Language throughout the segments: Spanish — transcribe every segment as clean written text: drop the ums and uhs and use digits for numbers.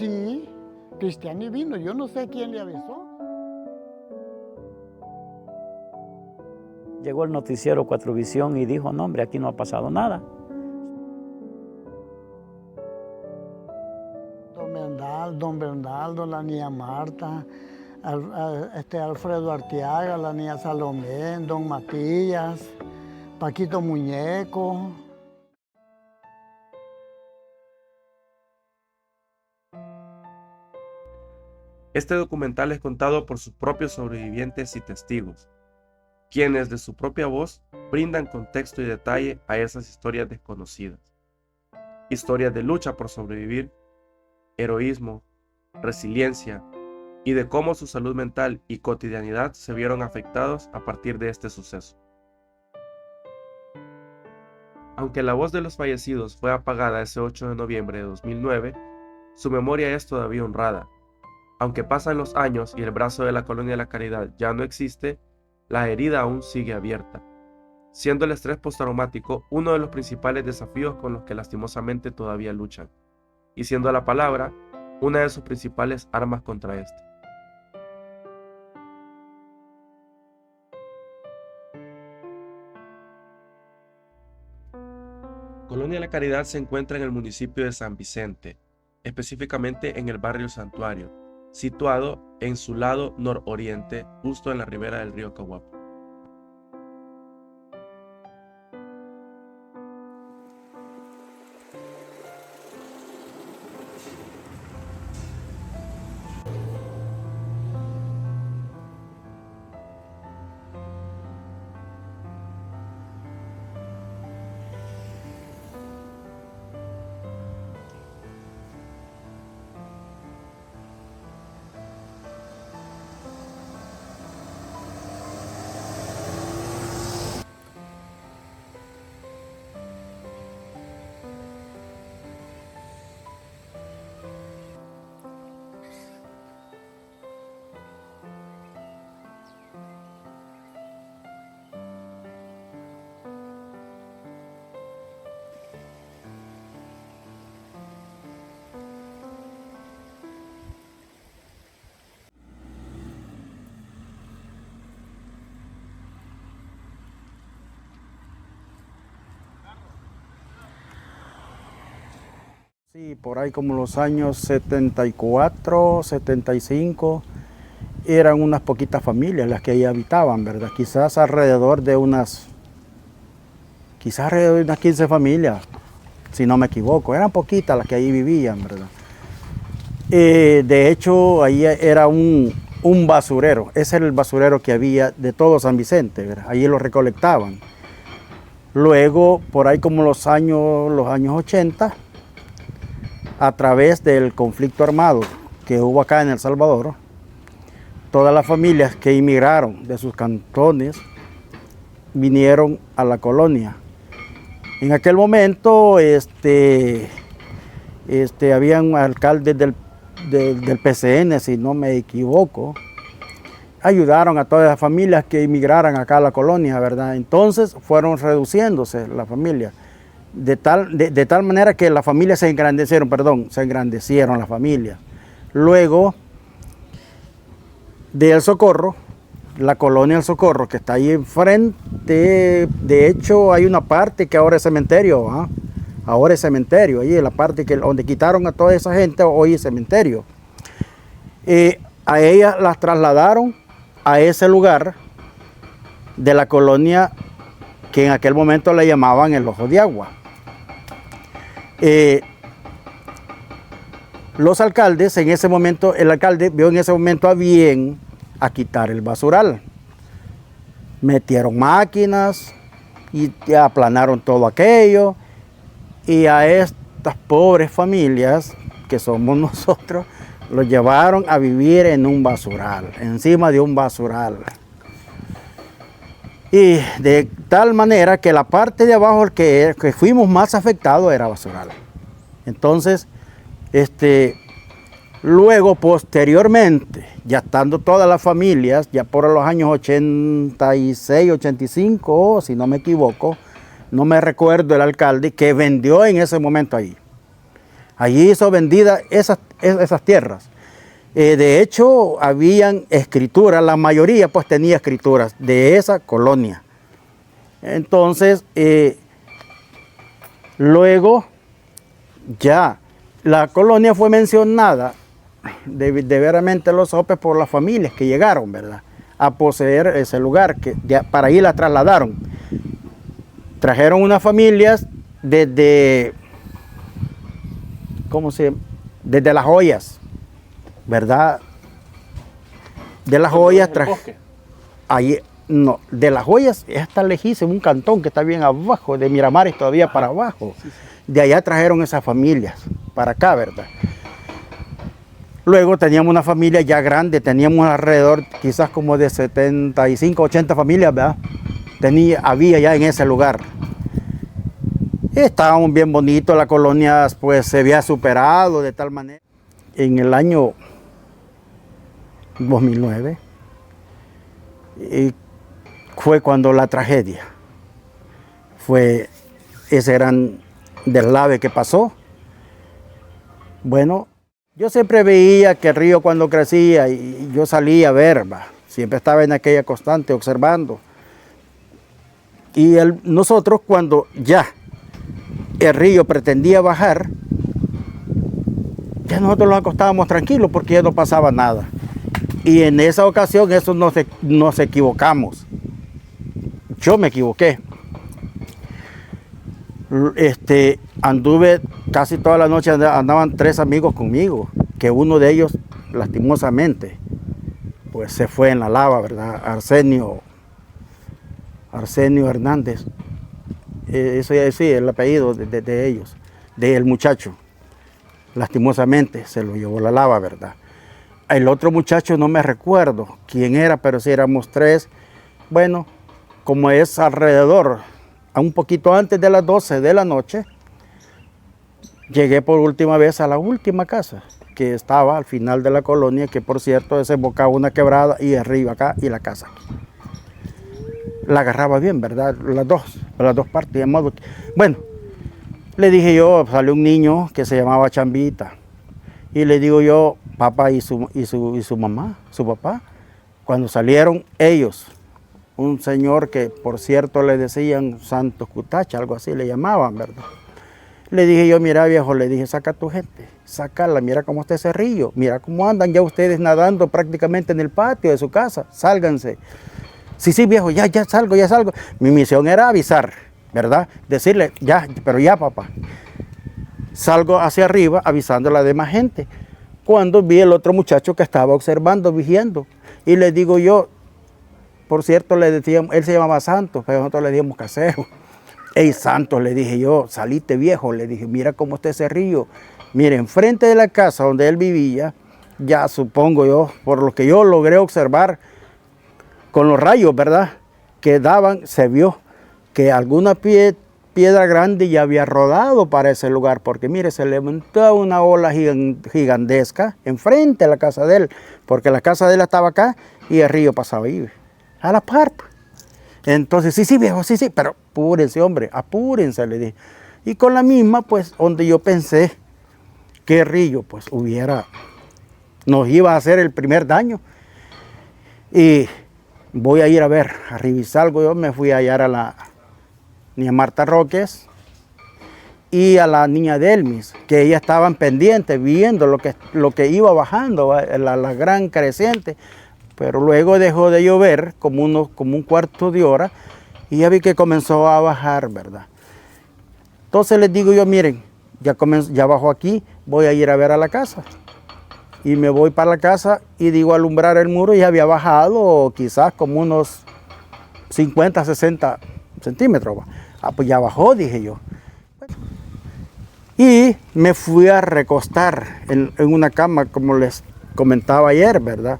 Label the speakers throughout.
Speaker 1: Sí, Cristiani vino, yo no sé quién le avisó.
Speaker 2: Llegó el noticiero Cuatrovisión y dijo, no hombre, aquí no ha pasado nada.
Speaker 1: Don Bernaldo, la niña Marta, Alfredo Arteaga, la niña Salomé, don Matías, Paquito Muñeco.
Speaker 3: Este documental es contado por sus propios sobrevivientes y testigos, quienes de su propia voz brindan contexto y detalle a esas historias desconocidas. Historias de lucha por sobrevivir, heroísmo, resiliencia y de cómo su salud mental y cotidianidad se vieron afectados a partir de este suceso. Aunque la voz de los fallecidos fue apagada ese 8 de noviembre de 2009, su memoria es todavía honrada. Aunque pasan los años y el brazo de la Colonia de la Caridad ya no existe, la herida aún sigue abierta, siendo el estrés postraumático uno de los principales desafíos con los que lastimosamente todavía luchan, y siendo la palabra una de sus principales armas contra este. Colonia La Caridad se encuentra en el municipio de San Vicente, específicamente en el barrio Santuario, situado en su lado nororiente, justo en la ribera del río Caguapo.
Speaker 4: Sí, por ahí como los años 74, 75, eran unas poquitas familias las que ahí habitaban, ¿verdad? Quizás alrededor de unas 15 familias, si no me equivoco. Eran poquitas las que ahí vivían, ¿verdad? De hecho, ahí era un basurero. Ese era el basurero que había de todo San Vicente, ¿verdad? Allí lo recolectaban. Luego, por ahí como los años 80, a través del conflicto armado que hubo acá en El Salvador, todas las familias que inmigraron de sus cantones vinieron a la colonia. En aquel momento habían alcaldes del PCN, si no me equivoco, ayudaron a todas las familias que inmigraran acá a la colonia, ¿verdad? Entonces fueron reduciéndose las familias. De tal manera que las familias se engrandecieron las familias. Luego de El Socorro, la colonia El Socorro, que está ahí enfrente, de hecho hay una parte que ahora es cementerio, ¿ah? Ahora es cementerio, ahí es la parte donde quitaron a toda esa gente, hoy es cementerio. A ellas las trasladaron a ese lugar de la colonia que en aquel momento le llamaban el Ojo de Agua. Los alcaldes, el alcalde vio en ese momento a bien a quitar el basural. Metieron máquinas y aplanaron todo aquello, y a estas pobres familias, que somos nosotros, los llevaron a vivir en un basural, encima de un basural. Y de tal manera que la parte de abajo que fuimos más afectados era basural. Entonces, luego, posteriormente, ya estando todas las familias, ya por los años 86, 85, si no me equivoco, no me recuerdo el alcalde, que vendió en ese momento ahí. Allí hizo vendida esas tierras. De hecho, habían escrituras, la mayoría pues tenía escrituras de esa colonia. Entonces, luego ya la colonia fue mencionada verdaderamente los Sopes por las familias que llegaron, ¿verdad?, a poseer ese lugar, que para ahí la trasladaron. Trajeron unas familias desde Las Joyas, ¿verdad? De Las Joyas, no, de Las Joyas está lejísimo, un cantón que está bien abajo, de Miramares todavía para abajo. De allá trajeron esas familias para acá, ¿verdad? Luego teníamos una familia ya grande, teníamos alrededor quizás como de 75, 80 familias, ¿verdad? Había ya en ese lugar. Estábamos bien bonitos, la colonia pues se había superado de tal manera. En el año 2009 fue cuando la tragedia, fue ese gran deslave que pasó. Bueno, yo siempre veía que el río cuando crecía y yo salía a ver, siempre estaba en aquella constante observando. Y nosotros cuando ya el río pretendía bajar, ya nosotros nos acostábamos tranquilos porque ya no pasaba nada. Y en esa ocasión eso nos equivocamos. Yo me equivoqué. Anduve casi toda la noche, andaban 3 amigos conmigo, que uno de ellos lastimosamente pues se fue en la lava, ¿verdad? Arsenio Hernández, eso ya sí, el apellido de ellos, del muchacho, lastimosamente se lo llevó la lava, ¿verdad? El otro muchacho no me recuerdo quién era, pero sí éramos 3. Bueno, como es alrededor, a un poquito antes de las 12 de la noche, llegué por última vez a la última casa, que estaba al final de la colonia, que por cierto desembocaba una quebrada y arriba acá y la casa. La agarraba bien, ¿verdad? Las dos partes, de modo que, bueno, le dije yo, salió un niño que se llamaba Chambita, y le digo yo, papá y su mamá, su papá, cuando salieron ellos, un señor que por cierto le decían Santos Cutacha, algo así le llamaban, ¿verdad? Le dije yo, mira viejo, le dije, saca a tu gente, sácala, mira cómo está ese río, mira cómo andan ya ustedes nadando prácticamente en el patio de su casa, sálganse. Sí, viejo, ya salgo. Mi misión era avisar, ¿verdad? Decirle, ya, pero ya papá. Salgo hacia arriba avisando a la demás gente. Cuando vi el otro muchacho que estaba observando, vigiando, y le digo yo, por cierto, le decíamos, él se llamaba Santos, pero nosotros le dijimos Casero. Ey, Santos, le dije yo, salite viejo, le dije, mira cómo está ese río. Mire, enfrente de la casa donde él vivía, ya supongo yo, por lo que yo logré observar, con los rayos, ¿verdad?, que daban, se vio que alguna piedra grande ya había rodado para ese lugar, porque mire, se levantó una ola gigantesca enfrente de la casa de él, porque la casa de él estaba acá y el río pasaba ahí, a la par. Entonces, sí, viejo, sí, pero apúrense, hombre, apúrense, le dije. Y con la misma, pues, donde yo pensé que el río, pues, nos iba a hacer el primer daño. Y voy a ir a ver, a revisar algo. Yo me fui a hallar a la niña Marta Roques y a la niña Delmis, que ellas estaban pendientes, viendo lo que iba bajando, la gran creciente. Pero luego dejó de llover como un cuarto de hora y ya vi que comenzó a bajar, ¿verdad? Entonces les digo yo, miren, ya bajó aquí, voy a ir a ver a la casa. Y me voy para la casa y digo, alumbrar el muro y había bajado quizás como unos 50, 60 centímetros. Pues ya bajó, dije yo. Y me fui a recostar en una cama, como les comentaba ayer, ¿verdad?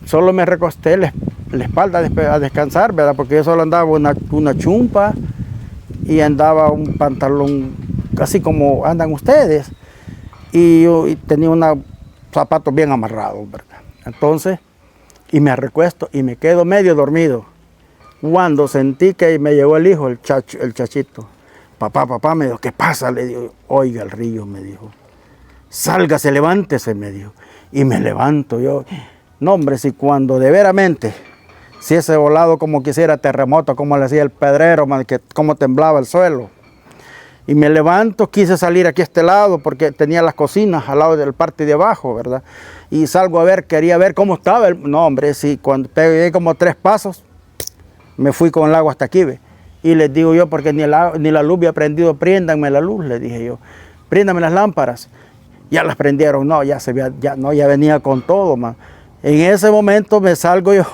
Speaker 4: Solo me recosté la espalda a descansar, ¿verdad? Porque yo solo andaba una chumpa y andaba un pantalón así como andan ustedes. Y tenía unos zapatos bien amarrados, ¿verdad? Entonces, y me recuesto y me quedo medio dormido. Cuando sentí que me llegó el hijo, el chachito. papá, me dijo, ¿qué pasa? Le digo, oiga el río, me dijo. Sálgase, levántese, me dijo. Y me levanto yo. No, hombre, si cuando de veramente, si ese volado como quisiera terremoto, como le hacía el pedrero, man, que como temblaba el suelo. Y me levanto, quise salir aquí a este lado porque tenía las cocinas al lado del parte de abajo, ¿verdad? Y salgo a ver, quería ver cómo estaba. No, hombre, si cuando pegué como 3 pasos, me fui con el agua hasta aquí, ¿ve? Y les digo yo, porque ni la luz había prendido, préndanme la luz, le dije yo. Préndame las lámparas. Ya las prendieron, no, ya venía con todo, man. En ese momento me salgo yo,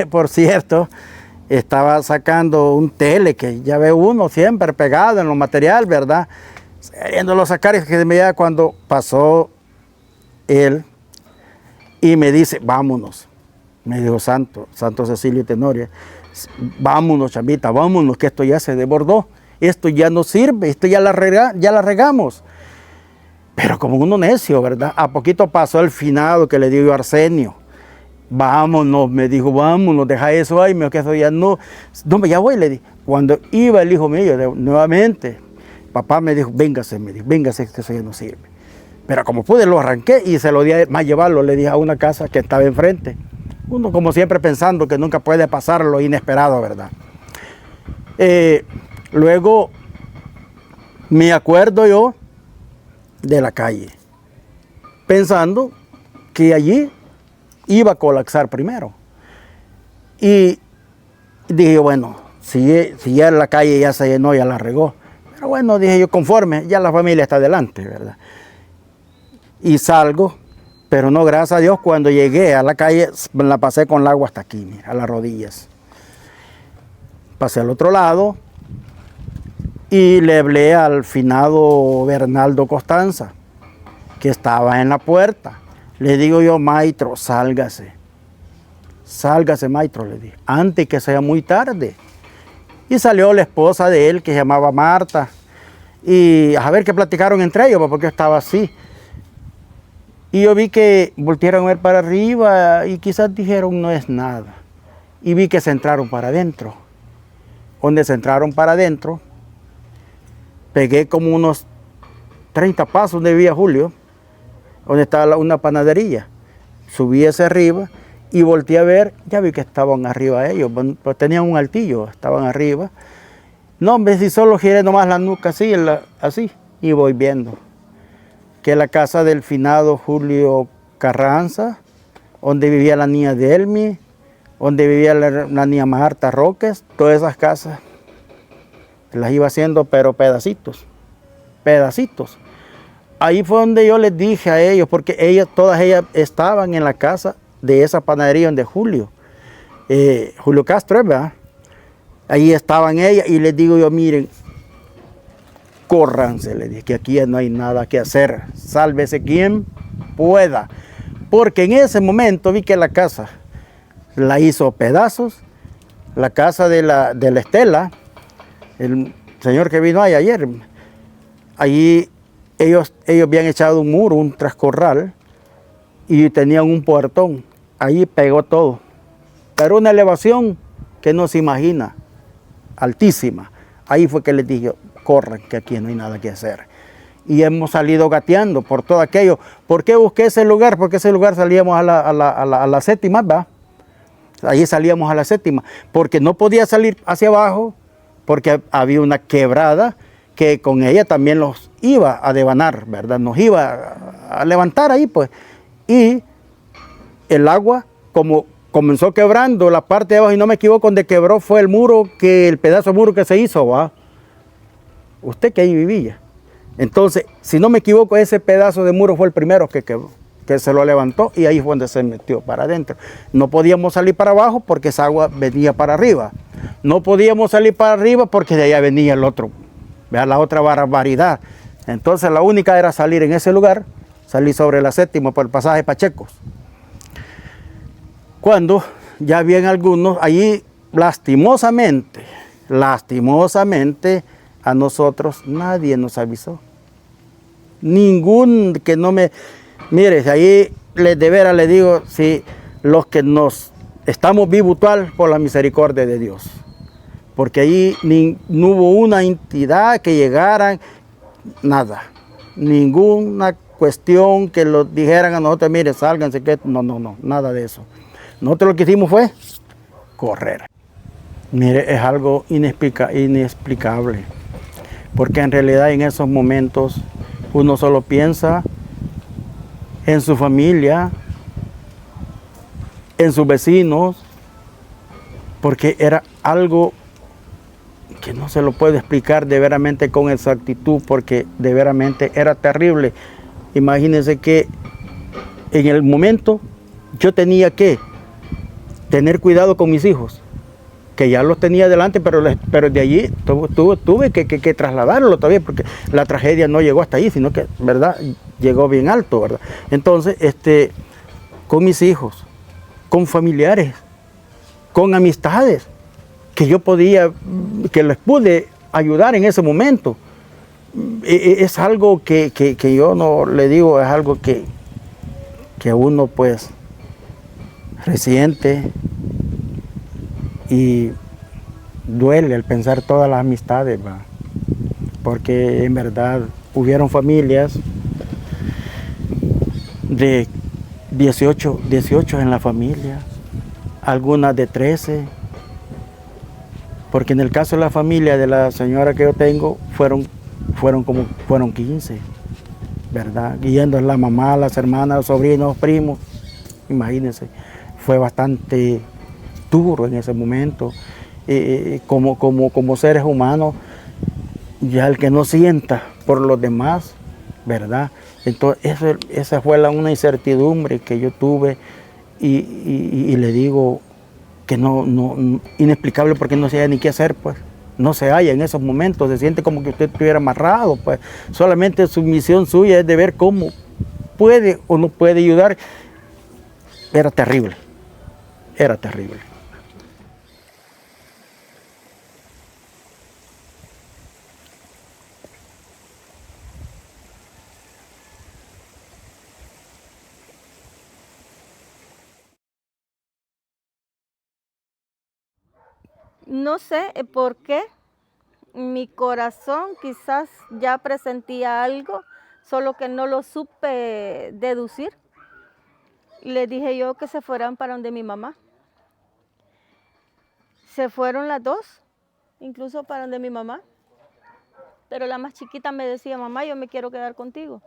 Speaker 4: por cierto, estaba sacando un tele que ya ve uno siempre pegado en lo material, ¿verdad? Queriéndolo sacar, y que me da cuando pasó él y me dice, vámonos. Me dijo Santo Cecilio Tenorio, vámonos, chamita, vámonos, que esto ya se desbordó, esto ya no sirve, esto ya la regamos. Pero como uno necio, ¿verdad? A poquito pasó el finado que le dio yo a Arsenio. Vámonos, me dijo, vámonos, deja eso ahí, me dijo que eso ya no, ya voy, le dije. Cuando iba el hijo mío nuevamente, papá me dijo, véngase, que eso ya no sirve. Pero como pude, lo arranqué y se lo di a él, más llevarlo, le dije a una casa que estaba enfrente. Uno como siempre pensando que nunca puede pasar lo inesperado, ¿verdad? Luego me acuerdo yo de la calle, pensando que allí iba a colapsar primero. Y dije, bueno, si ya la calle ya se llenó, ya la regó. Pero bueno, dije yo, conforme, ya la familia está adelante, ¿verdad? Y salgo, pero no, gracias a Dios, cuando llegué a la calle, me la pasé con el agua hasta aquí, mira, a las rodillas. Pasé al otro lado y le hablé al finado Bernaldo Costanza, que estaba en la puerta. Le digo yo, maestro, sálgase. Sálgase, maestro, le dije, antes que sea muy tarde. Y salió la esposa de él, que se llamaba Marta. Y a ver qué platicaron entre ellos, porque yo estaba así. Y yo vi que voltearon a ver para arriba y quizás dijeron, no es nada. Y vi que se entraron para adentro. Donde se entraron para adentro, pegué como unos 30 pasos donde vivía Julio, donde estaba una panadería. Subí hacia arriba y volteé a ver, ya vi que estaban arriba ellos, pues tenían un altillo, estaban arriba. No, hombre, si solo giré nomás la nuca así, así, y voy viendo que la casa del finado Julio Carranza, donde vivía la niña Delmi, donde vivía la niña Marta Roques, todas esas casas las iba haciendo, pero pedacitos. Ahí fue donde yo les dije a ellos, porque todas ellas estaban en la casa de esa panadería donde Julio Castro, ¿verdad? Ahí estaban ellas y les digo yo, miren, córranse, les dije, que aquí ya no hay nada que hacer, sálvese quien pueda. Porque en ese momento vi que la casa la hizo pedazos, la casa de la Estela, el señor que vino ahí ayer, allí ellos habían echado un muro, un trascorral, y tenían un puertón, ahí pegó todo, pero una elevación que no se imagina, altísima. Ahí fue que les dije, corran, que aquí no hay nada que hacer. Y hemos salido gateando por todo aquello. ¿Por qué busqué ese lugar? Porque ese lugar salíamos a la séptima, ¿verdad? Allí salíamos a la séptima, porque no podía salir hacia abajo, porque había una quebrada que con ella también los iba a devanar, ¿verdad? Nos iba a levantar ahí, pues. Y el agua, como comenzó quebrando la parte de abajo, y no me equivoco, donde quebró fue el pedazo de muro que se hizo, ¿va? Usted que ahí vivía. Entonces, si no me equivoco, ese pedazo de muro fue el primero que quebró, que se lo levantó, y ahí fue donde se metió para adentro. No podíamos salir para abajo porque esa agua venía para arriba. No podíamos salir para arriba porque de allá venía el otro, ¿verdad? La otra barbaridad. Entonces la única era salir en ese lugar, salir sobre la séptima por el pasaje Pachecos. Cuando ya habían algunos, allí lastimosamente, a nosotros nadie nos avisó. Ningún que no me... Mire, ahí de veras le digo, si los que nos estamos vivos por la misericordia de Dios. porque ahí no hubo una entidad que llegara, nada, ninguna cuestión que lo dijeran a nosotros, mire, sálganse, que no, nada de eso. Nosotros lo que hicimos fue correr. Mire, es algo inexplicable, porque en realidad en esos momentos uno solo piensa en su familia, en sus vecinos, porque era algo que no se lo puede explicar de veramente con exactitud, porque de veramente era terrible. Imagínense que en el momento yo tenía que tener cuidado con mis hijos, que ya los tenía delante, pero de allí tuve que trasladarlo todavía, porque la tragedia no llegó hasta ahí, sino que, ¿verdad?, llegó bien alto, ¿verdad? Entonces, con mis hijos, con familiares, con amistades, que yo podía, que les pude ayudar en ese momento. Es algo que yo no le digo, es algo que uno pues resiente y duele el pensar todas las amistades, ¿va? Porque en verdad hubieron familias de 18 en la familia, algunas de 13, porque en el caso de la familia de la señora que yo tengo, fueron 15, ¿verdad? Guiando la mamá, las hermanas, los sobrinos, los primos. Imagínense, fue bastante duro en ese momento. Como seres humanos, ya el que no sienta por los demás, ¿verdad? Entonces, esa fue una incertidumbre que yo tuve y le digo que inexplicable, porque no sabía ni qué hacer, pues. No se halla en esos momentos, se siente como que usted estuviera amarrado, pues. Solamente su misión suya es de ver cómo puede o no puede ayudar. Era terrible, era terrible.
Speaker 5: No sé por qué mi corazón quizás ya presentía algo, solo que no lo supe deducir. Le dije yo que se fueran para donde mi mamá. Se fueron las dos, incluso para donde mi mamá. Pero la más chiquita me decía, mamá, yo me quiero quedar contigo.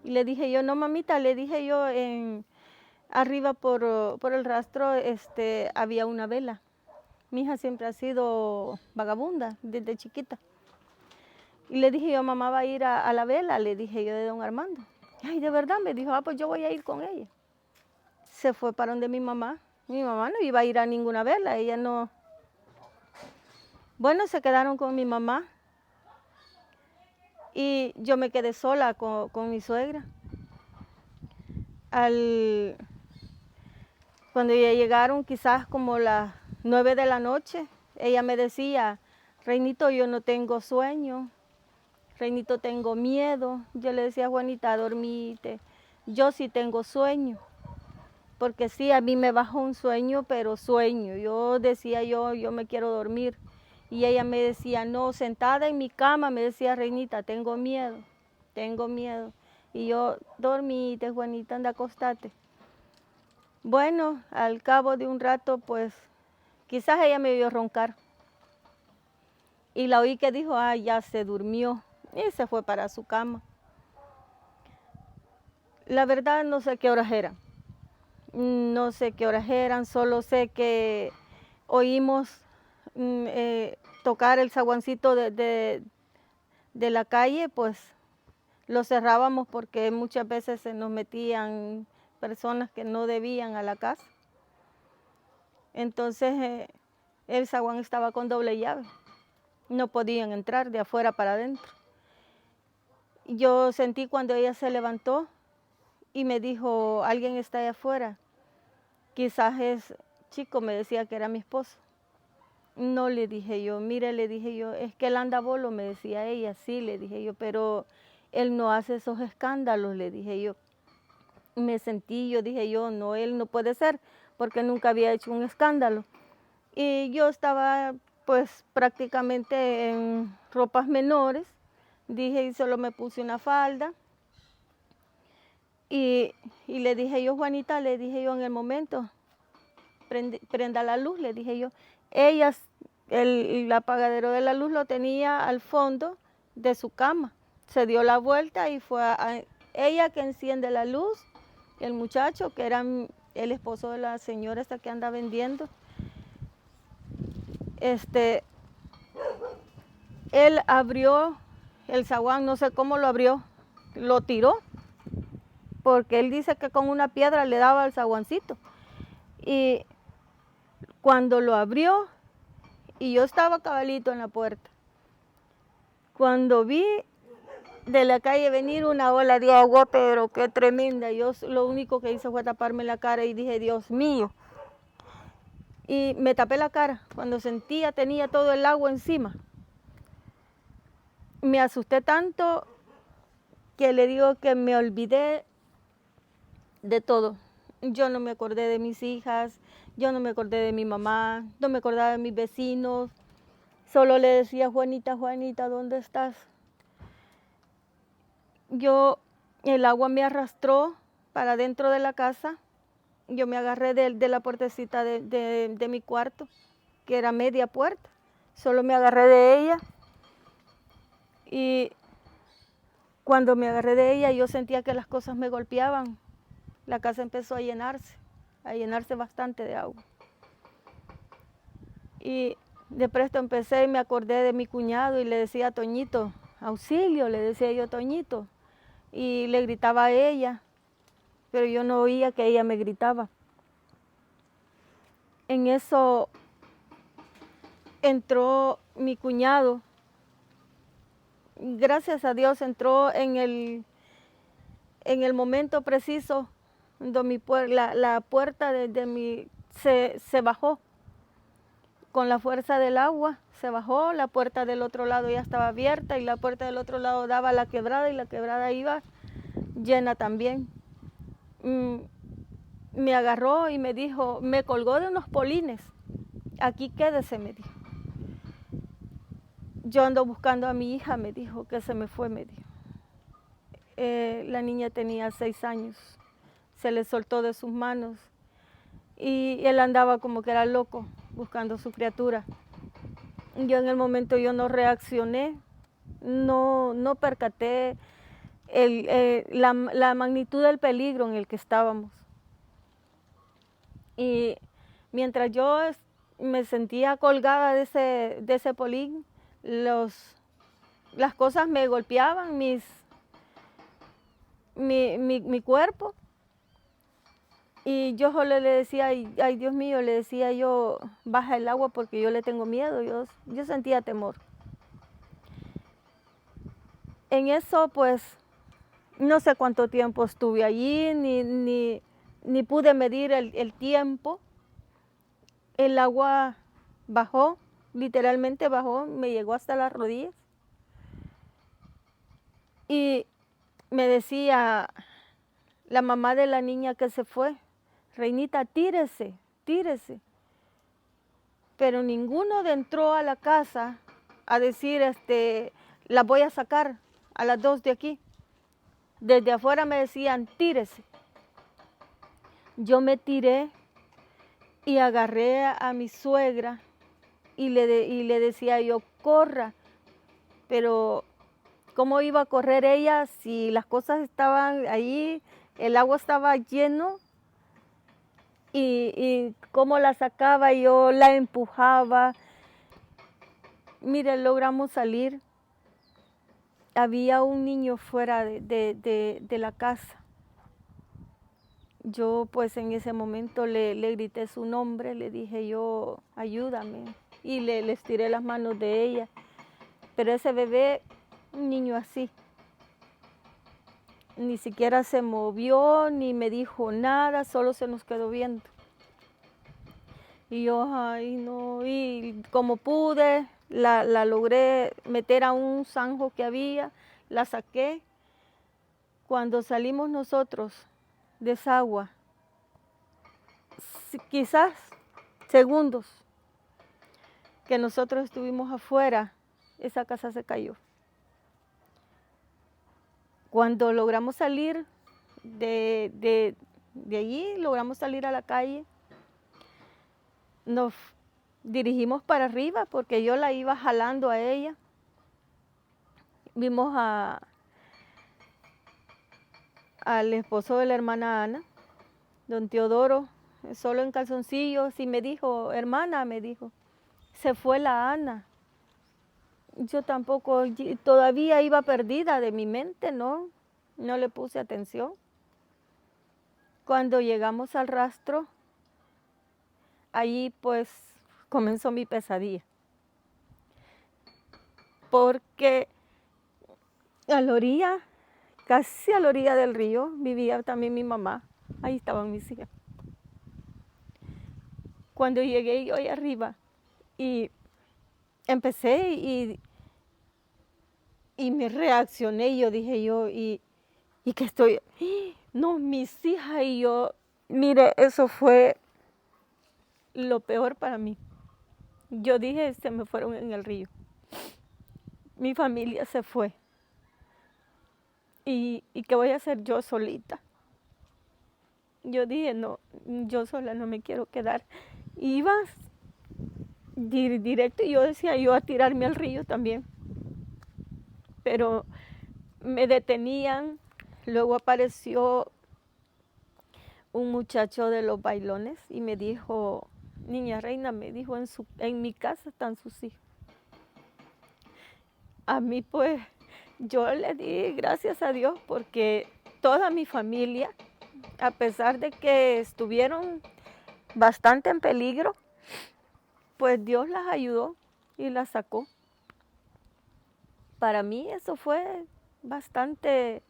Speaker 5: Y le dije yo, no, mamita, le dije yo, arriba por el rastro había una vela. Mi hija siempre ha sido vagabunda desde chiquita. Y le dije yo, mamá va a ir a la vela, le dije yo, de don Armando. Ay, de verdad, me dijo, pues yo voy a ir con ella. Se fue para donde mi mamá. Mi mamá no iba a ir a ninguna vela, ella no. Bueno, se quedaron con mi mamá. Y yo me quedé sola con mi suegra. Cuando ya llegaron, quizás como las 9 de la noche, ella me decía, Reinito, yo no tengo sueño, Reinito, tengo miedo. Yo le decía, Juanita, dormite. Yo sí tengo sueño, porque sí, a mí me bajó un sueño, pero sueño. Yo decía, yo me quiero dormir. Y ella me decía, no, sentada en mi cama, me decía, Reinita, tengo miedo, tengo miedo. Y yo, dormite, Juanita, anda, acostate. Bueno, al cabo de un rato, pues, quizás ella me vio roncar. Y la oí que dijo, ya se durmió. Y se fue para su cama. La verdad no sé qué horas eran. No sé qué horas eran, solo sé que oímos tocar el zaguancito de la calle, pues lo cerrábamos porque muchas veces se nos metían personas que no debían a la casa. Entonces el zaguán estaba con doble llave. No podían entrar de afuera para adentro. Yo sentí cuando ella se levantó y me dijo, alguien está allá afuera. Quizás es chico, me decía que era mi esposo. No, le dije yo, mire, le dije yo, es que él anda bolo, me decía ella, sí, le dije yo, pero él no hace esos escándalos, le dije yo. Me sentí, yo dije yo, no, él no puede ser, porque nunca había hecho un escándalo. Y yo estaba pues prácticamente en ropas menores. Dije, y solo me puse una falda. Y le dije yo, Juanita, le dije yo en el momento, prenda la luz, le dije yo. Ella, el apagadero de la luz lo tenía al fondo de su cama. Se dio la vuelta y fue ella que enciende la luz, el muchacho que era el esposo de la señora esta que anda vendiendo. Él abrió el zaguán, no sé cómo lo abrió, lo tiró, porque él dice que con una piedra le daba el zaguancito. Y cuando lo abrió, y yo estaba cabalito en la puerta, cuando vi de la calle venir una ola de agua, pero qué tremenda, yo lo único que hice fue taparme la cara y dije, Dios mío. Y me tapé la cara cuando tenía todo el agua encima. Me asusté tanto que le digo que me olvidé de todo. Yo no me acordé de mis hijas, yo no me acordé de mi mamá, no me acordaba de mis vecinos. Solo le decía, Juanita, Juanita, ¿dónde estás? El agua me arrastró para dentro de la casa. Yo me agarré de la puertecita de mi cuarto, que era media puerta. Solo me agarré de ella. Y cuando me agarré de ella, yo sentía que las cosas me golpeaban. La casa empezó a llenarse bastante de agua. Y de presto empecé y me acordé de mi cuñado y le decía a Toñito, auxilio, le decía yo, Toñito. Y le gritaba a ella, pero yo no oía que ella me gritaba. En eso entró mi cuñado. Gracias a Dios entró en el momento preciso donde la puerta se bajó. Con la fuerza del agua se bajó, la puerta del otro lado ya estaba abierta y la puerta del otro lado daba a la quebrada y la quebrada iba llena también. Me agarró y me dijo, me colgó de unos polines, aquí quédese, me dijo. Yo ando buscando a mi hija, me dijo, que se me fue, me dijo. La niña tenía 6 años, se le soltó de sus manos y él andaba como que era loco buscando a su criatura. Yo en el momento yo no reaccioné, no percaté la magnitud del peligro en el que estábamos. Y mientras yo me sentía colgada de ese polín, las cosas me golpeaban, mi cuerpo. Y yo solo le decía, ay Dios mío, le decía yo, baja el agua porque yo le tengo miedo, yo sentía temor. En eso pues no sé cuánto tiempo estuve allí, ni pude medir el tiempo. El agua bajó, literalmente bajó, me llegó hasta las rodillas. Y me decía la mamá de la niña que se fue, Reinita, tírese, tírese. Pero ninguno entró a la casa a decir, la voy a sacar a las 2 de aquí. Desde afuera me decían, tírese. Yo me tiré y agarré a mi suegra y le decía yo, corra. Pero ¿cómo iba a correr ella si las cosas estaban ahí, el agua estaba lleno? Y cómo la sacaba, yo la empujaba. Mire, logramos salir. Había un niño fuera de la casa. Yo pues en ese momento le grité su nombre, le dije yo, ayúdame. Y le estiré las manos de ella. Pero ese bebé, un niño así, ni siquiera se movió, ni me dijo nada, solo se nos quedó viendo. Y yo, ay no, y como pude, la logré meter a un zanjo que había, la saqué. Cuando salimos nosotros de esa agua, quizás segundos, que nosotros estuvimos afuera, esa casa se cayó. Cuando logramos salir de allí, logramos salir a la calle, nos dirigimos para arriba porque yo la iba jalando a ella. Vimos al esposo de la hermana Ana, don Teodoro, solo en calzoncillos, y me dijo, hermana, me dijo, se fue la Ana. Yo tampoco, todavía iba perdida de mi mente, no le puse atención. Cuando llegamos al rastro, allí pues comenzó mi pesadilla. Porque a la orilla, casi a la orilla del río, vivía también mi mamá. Ahí estaban mis hijas. Cuando llegué yo ahí arriba y empecé y me reaccioné, yo dije yo, y que estoy, no, mis hijas y yo, mire, eso fue lo peor para mí. Yo dije, se me fueron en el río. Mi familia se fue. ¿Y qué voy a hacer yo solita? Yo dije, no, yo sola no me quiero quedar. Iba directo y yo decía yo a tirarme al río también. Pero me detenían. Luego apareció un muchacho de los bailones y me dijo, niña reina, me dijo, en mi casa están sus hijos. A mí pues yo le di gracias a Dios porque toda mi familia, a pesar de que estuvieron bastante en peligro, pues Dios las ayudó y las sacó. Para mí eso fue bastante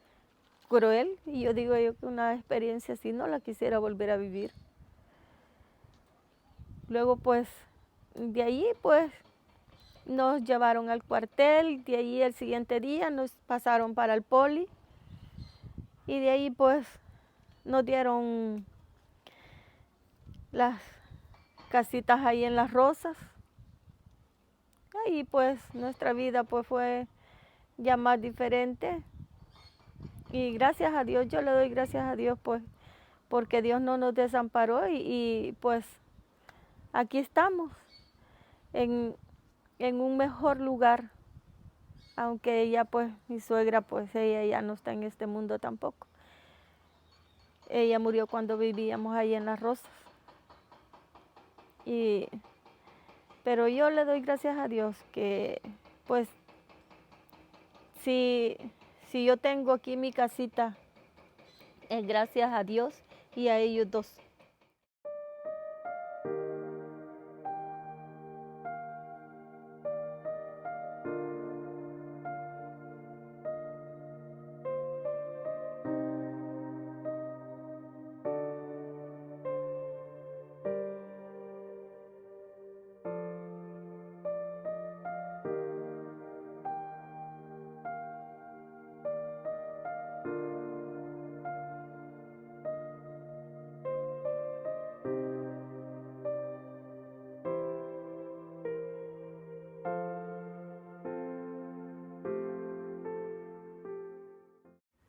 Speaker 5: cruel y yo digo yo que una experiencia así no la quisiera volver a vivir. Luego pues de ahí pues nos llevaron al cuartel, de ahí el siguiente día nos pasaron para el poli y de ahí pues nos dieron las casitas ahí en Las Rosas. Ahí pues nuestra vida pues fue ya más diferente y gracias a Dios, yo le doy gracias a Dios pues porque Dios no nos desamparó y pues aquí estamos en un mejor lugar, aunque ella pues, mi suegra pues ella ya no está en este mundo tampoco. Ella murió cuando vivíamos ahí en Las Rosas. Pero yo le doy gracias a Dios que pues si yo tengo aquí mi casita es gracias a Dios y a ellos dos.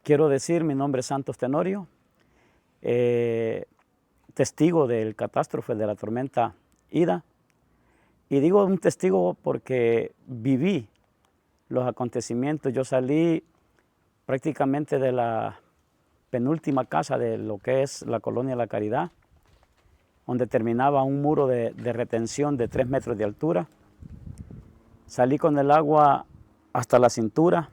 Speaker 2: Quiero decir, mi nombre es Santos Tenorio, testigo del catástrofe de la tormenta Ida. Y digo un testigo porque viví los acontecimientos. Yo salí prácticamente de la penúltima casa de lo que es la colonia La Caridad, donde terminaba un muro de retención de 3 metros de altura. Salí con el agua hasta la cintura,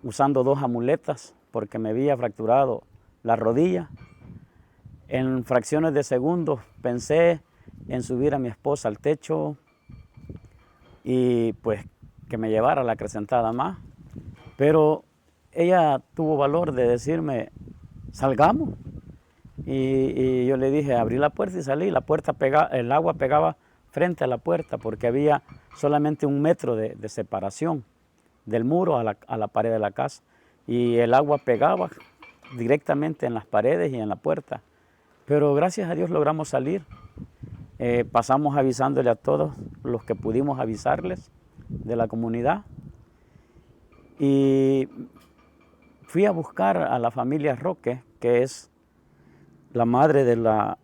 Speaker 2: usando 2 amuletas, porque me había fracturado la rodilla. En fracciones de segundos pensé en subir a mi esposa al techo y pues que me llevara la acrecentada más. Pero ella tuvo valor de decirme, salgamos. Y yo le dije, abrí la puerta y salí. El agua pegaba frente a la puerta porque había solamente 1 metro de separación del muro a la pared de la casa. Y el agua pegaba directamente en las paredes y en la puerta. Pero gracias a Dios logramos salir. pasamos avisándole a todos los que pudimos avisarles de la comunidad. Y fui a buscar a la familia Roque, que es la madre de la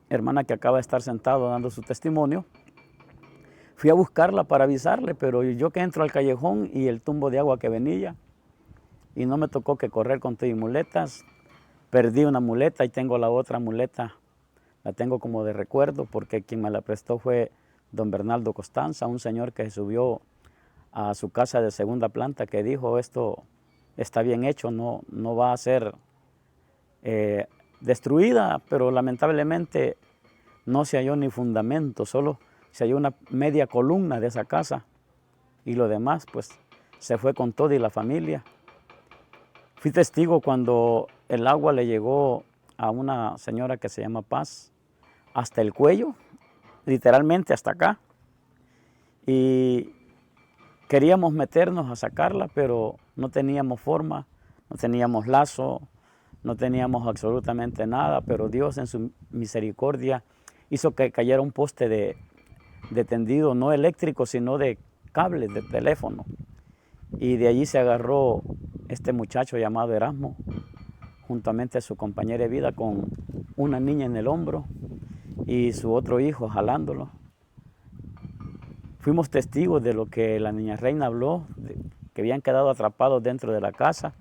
Speaker 2: hermana que acaba de estar sentado dando su testimonio. Fui a buscarla para avisarle, pero yo que entro al callejón y el tumbo de agua que venía, y no me tocó que correr con todo y muletas. Perdí una muleta y tengo la otra muleta, la tengo como de recuerdo, porque quien me la prestó fue don Bernardo Costanza, un señor que subió a su casa de segunda planta, que dijo: esto está bien hecho, no va a ser destruida, pero lamentablemente no se halló ni fundamento, solo se halló una media columna de esa casa, y lo demás pues se fue con todo y la familia. Fui testigo cuando el agua le llegó a una señora que se llama Paz hasta el cuello, literalmente hasta acá, y queríamos meternos a sacarla, pero no teníamos forma, no teníamos lazo, no teníamos absolutamente nada, pero Dios en su misericordia hizo que cayera un poste de tendido, no eléctrico, sino de cables de teléfono. Y de allí se agarró este muchacho llamado Erasmo, juntamente a su compañera de vida, con una niña en el hombro y su otro hijo jalándolo. Fuimos testigos de lo que la niña Reina habló, que habían quedado atrapados dentro de la casa.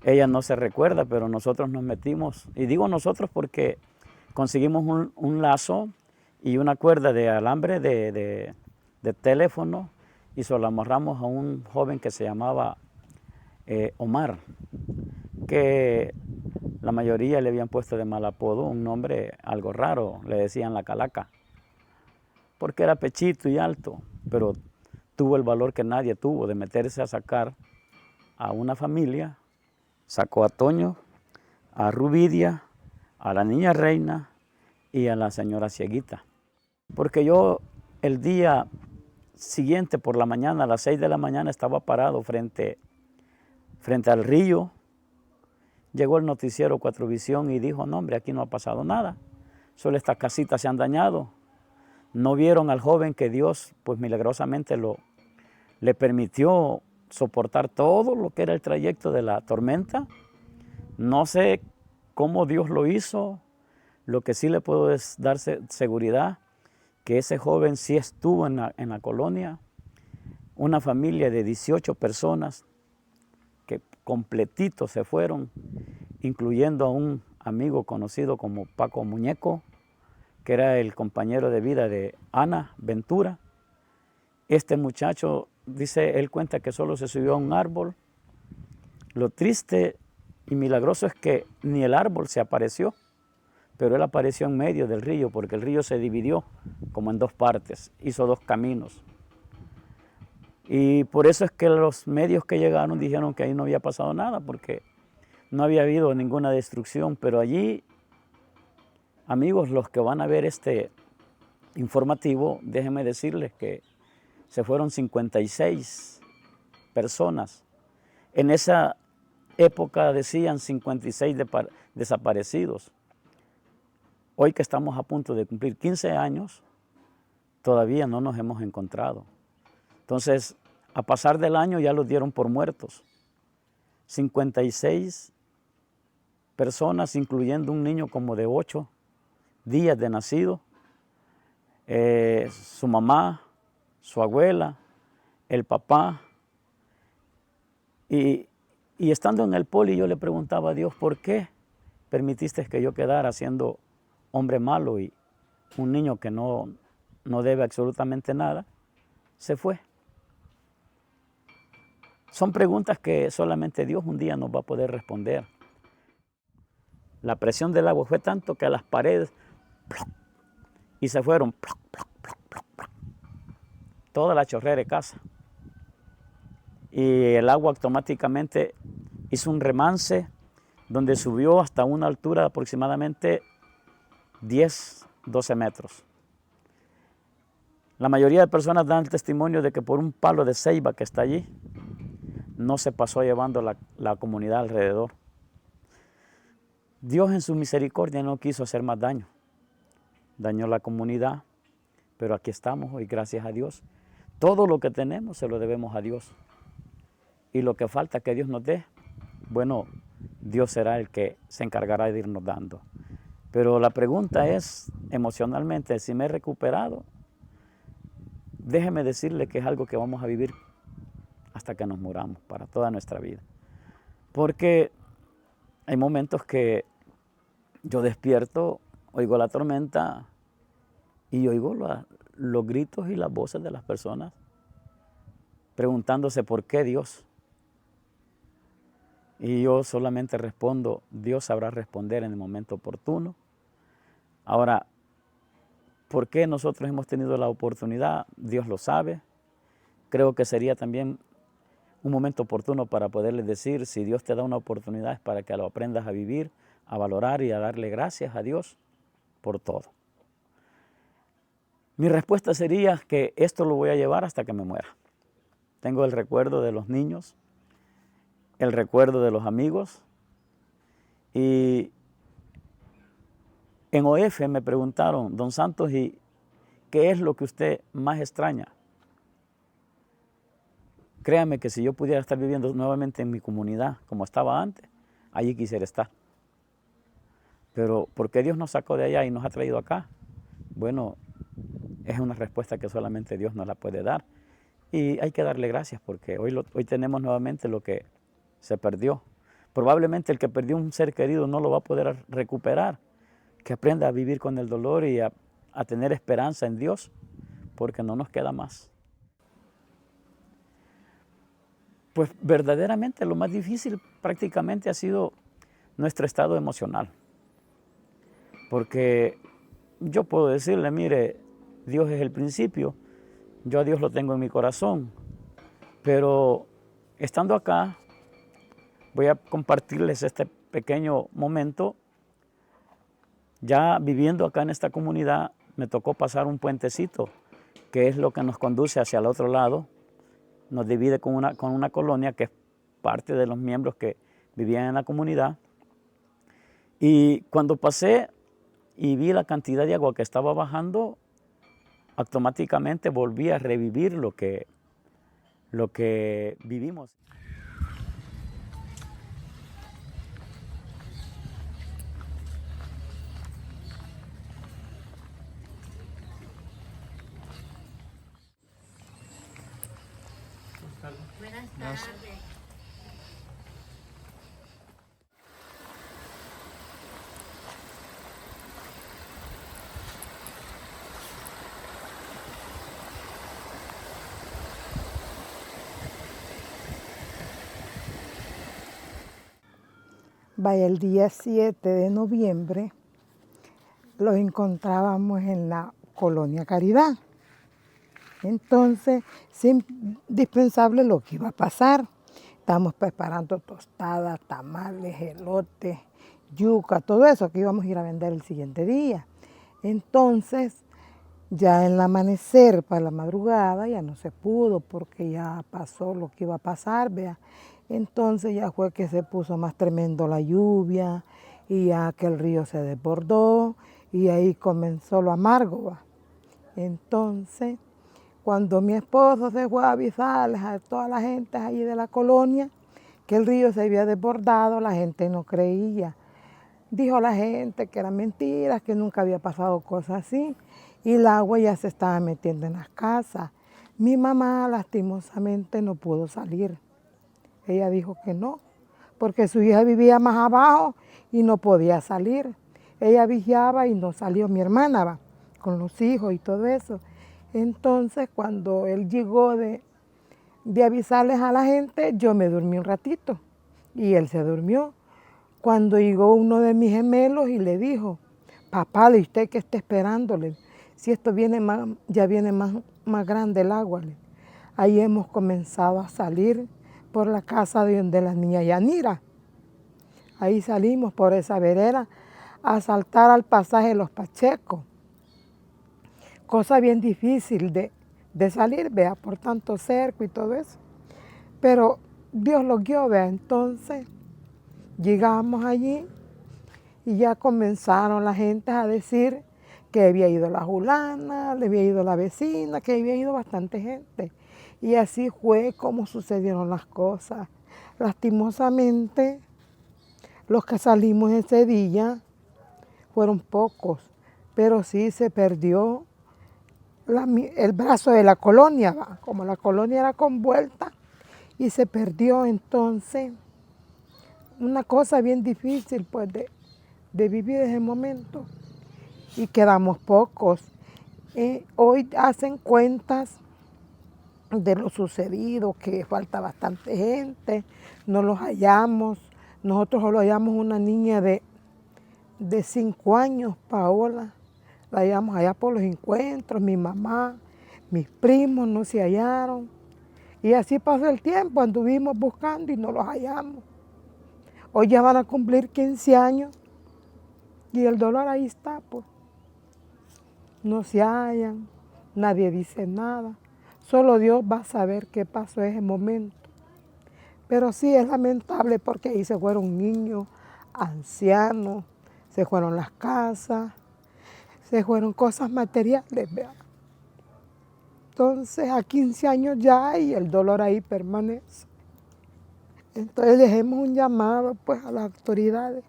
Speaker 2: Ella no se recuerda, pero nosotros nos metimos, y digo nosotros porque conseguimos un lazo y una cuerda de alambre de teléfono, y se lo amarramos a un joven que se llamaba Omar, que la mayoría le habían puesto de mal apodo, un nombre algo raro, le decían la Calaca, porque era pechito y alto, pero tuvo el valor que nadie tuvo de meterse a sacar a una familia. Sacó a Toño, a Rubidia, a la niña Reina y a la señora Cieguita. Porque yo el día siguiente por la mañana, a las 6 de la mañana, estaba parado frente al río. Llegó el noticiero Cuatrovisión y dijo: no, hombre, aquí no ha pasado nada, solo estas casitas se han dañado. No vieron al joven que Dios, pues milagrosamente le permitió soportar todo lo que era el trayecto de la tormenta. No sé cómo Dios lo hizo, lo que sí le puedo es dar seguridad, que ese joven sí estuvo en la colonia, una familia de 18 personas que completitos se fueron, incluyendo a un amigo conocido como Paco Muñeco, que era el compañero de vida de Ana Ventura. Este muchacho, dice, él cuenta que solo se subió a un árbol. Lo triste y milagroso es que ni el árbol se apareció, pero él apareció en medio del río, porque el río se dividió como en dos partes, hizo dos caminos. Y por eso es que los medios que llegaron dijeron que ahí no había pasado nada, porque no había habido ninguna destrucción. Pero allí, amigos, los que van a ver este informativo, déjenme decirles que se fueron 56 personas. En esa época decían 56 desaparecidos. Hoy que estamos a punto de cumplir 15 años, todavía no nos hemos encontrado. Entonces, a pasar del año ya los dieron por muertos. 56 personas, incluyendo un niño como de 8 días de nacido, su mamá, su abuela, el papá. Y estando en el poli, yo le preguntaba a Dios: ¿por qué permitiste que yo quedara siendo hombre malo y un niño que no debe absolutamente nada se fue? Son preguntas que solamente Dios un día nos va a poder responder. La presión del agua fue tanto que a las paredes, ¡ploc!, y se fueron, ¡ploc, ploc, ploc, ploc, ploc!, toda la chorrera de casa. Y el agua automáticamente hizo un remance donde subió hasta una altura de aproximadamente 10, 12 metros. La mayoría de personas dan el testimonio de que por un palo de ceiba que está allí, no se pasó llevando la comunidad alrededor. Dios en su misericordia no quiso hacer más daño. Dañó la comunidad, pero aquí estamos hoy, gracias a Dios. Todo lo que tenemos se lo debemos a Dios. Y lo que falta que Dios nos dé, bueno, Dios será el que se encargará de irnos dando. Pero la pregunta es, emocionalmente, si me he recuperado, déjeme decirle que es algo que vamos a vivir hasta que nos muramos, para toda nuestra vida. Porque hay momentos que yo despierto, oigo la tormenta y oigo los gritos y las voces de las personas preguntándose por qué Dios. Y yo solamente respondo, Dios sabrá responder en el momento oportuno. Ahora, ¿por qué nosotros hemos tenido la oportunidad? Dios lo sabe. Creo que sería también un momento oportuno para poderles decir, si Dios te da una oportunidad es para que lo aprendas a vivir, a valorar y a darle gracias a Dios por todo. Mi respuesta sería que esto lo voy a llevar hasta que me muera. Tengo el recuerdo de los niños, el recuerdo de los amigos, y en OF me preguntaron, don Santos, ¿y qué es lo que usted más extraña? Créame que si yo pudiera estar viviendo nuevamente en mi comunidad como estaba antes, allí quisiera estar. Pero ¿por qué Dios nos sacó de allá y nos ha traído acá? Bueno, es una respuesta que solamente Dios nos la puede dar. Y hay que darle gracias porque hoy tenemos nuevamente lo que se perdió. Probablemente el que perdió un ser querido no lo va a poder recuperar. Que aprenda a vivir con el dolor y a tener esperanza en Dios, porque no nos queda más. Pues verdaderamente lo más difícil prácticamente ha sido nuestro estado emocional. Porque yo puedo decirle, mire, Dios es el principio, yo a Dios lo tengo en mi corazón, pero estando acá, voy a compartirles este pequeño momento. Ya viviendo acá en esta comunidad, me tocó pasar un puentecito, que es lo que nos conduce hacia el otro lado, nos divide con una colonia que es parte de los miembros que vivían en la comunidad. Y cuando pasé y vi la cantidad de agua que estaba bajando, automáticamente volví a revivir lo que vivimos.
Speaker 6: Buenas tardes.
Speaker 7: Vaya, el día 7 de noviembre los encontrábamos en la colonia Caridad. Entonces, es indispensable lo que iba a pasar. Estábamos preparando tostadas, tamales, elotes, yuca, todo eso que íbamos a ir a vender el siguiente día. Entonces, ya en el amanecer, para la madrugada, ya no se pudo porque ya pasó lo que iba a pasar, vea. Entonces ya fue que se puso más tremendo la lluvia y ya que el río se desbordó y ahí comenzó lo amargo, va. Entonces, cuando mi esposo se fue a avisarles a toda la gente allí de la colonia que el río se había desbordado, la gente no creía. Dijo la gente que eran mentiras, que nunca había pasado cosas así y el agua ya se estaba metiendo en las casas. Mi mamá lastimosamente no pudo salir. Ella dijo que no, porque su hija vivía más abajo y no podía salir. Ella vigiaba y no salió, mi hermana va, con los hijos y todo eso. Entonces, cuando él llegó de avisarles a la gente, yo me dormí un ratito y él se durmió. Cuando llegó uno de mis gemelos y le dijo, papá, ¿de usted qué está esperándole? Si esto viene más, ya viene más grande el agua. Ahí hemos comenzado a salir por la casa de la niña Yanira. Ahí salimos por esa vereda a saltar al pasaje de los Pachecos. Cosa bien difícil de salir, vea, por tanto cerco y todo eso. Pero Dios lo guió, vea. Entonces llegamos allí y ya comenzaron la gente a decir que había ido la fulana, le había ido la vecina, que había ido bastante gente. Y así fue como sucedieron las cosas. Lastimosamente, los que salimos ese día fueron pocos, pero sí se perdió el brazo de la colonia, ¿va? Como la colonia era convuelta y se perdió, entonces una cosa bien difícil pues de vivir ese momento y quedamos pocos. Hoy hacen cuentas de lo sucedido, que falta bastante gente, no los hallamos. Nosotros solo hallamos una niña de 5 años, Paola, la hallamos allá por los encuentros, mi mamá, mis primos no se hallaron. Y así pasó el tiempo, anduvimos buscando y no los hallamos. Hoy ya van a cumplir 15 años y el dolor ahí está, pues. No se hallan, nadie dice nada. Solo Dios va a saber qué pasó en ese momento. Pero sí es lamentable porque ahí se fueron niños, ancianos, se fueron las casas, se fueron cosas materiales, ¿verdad? Entonces a 15 años ya y el dolor ahí permanece. Entonces dejemos un llamado pues a las autoridades,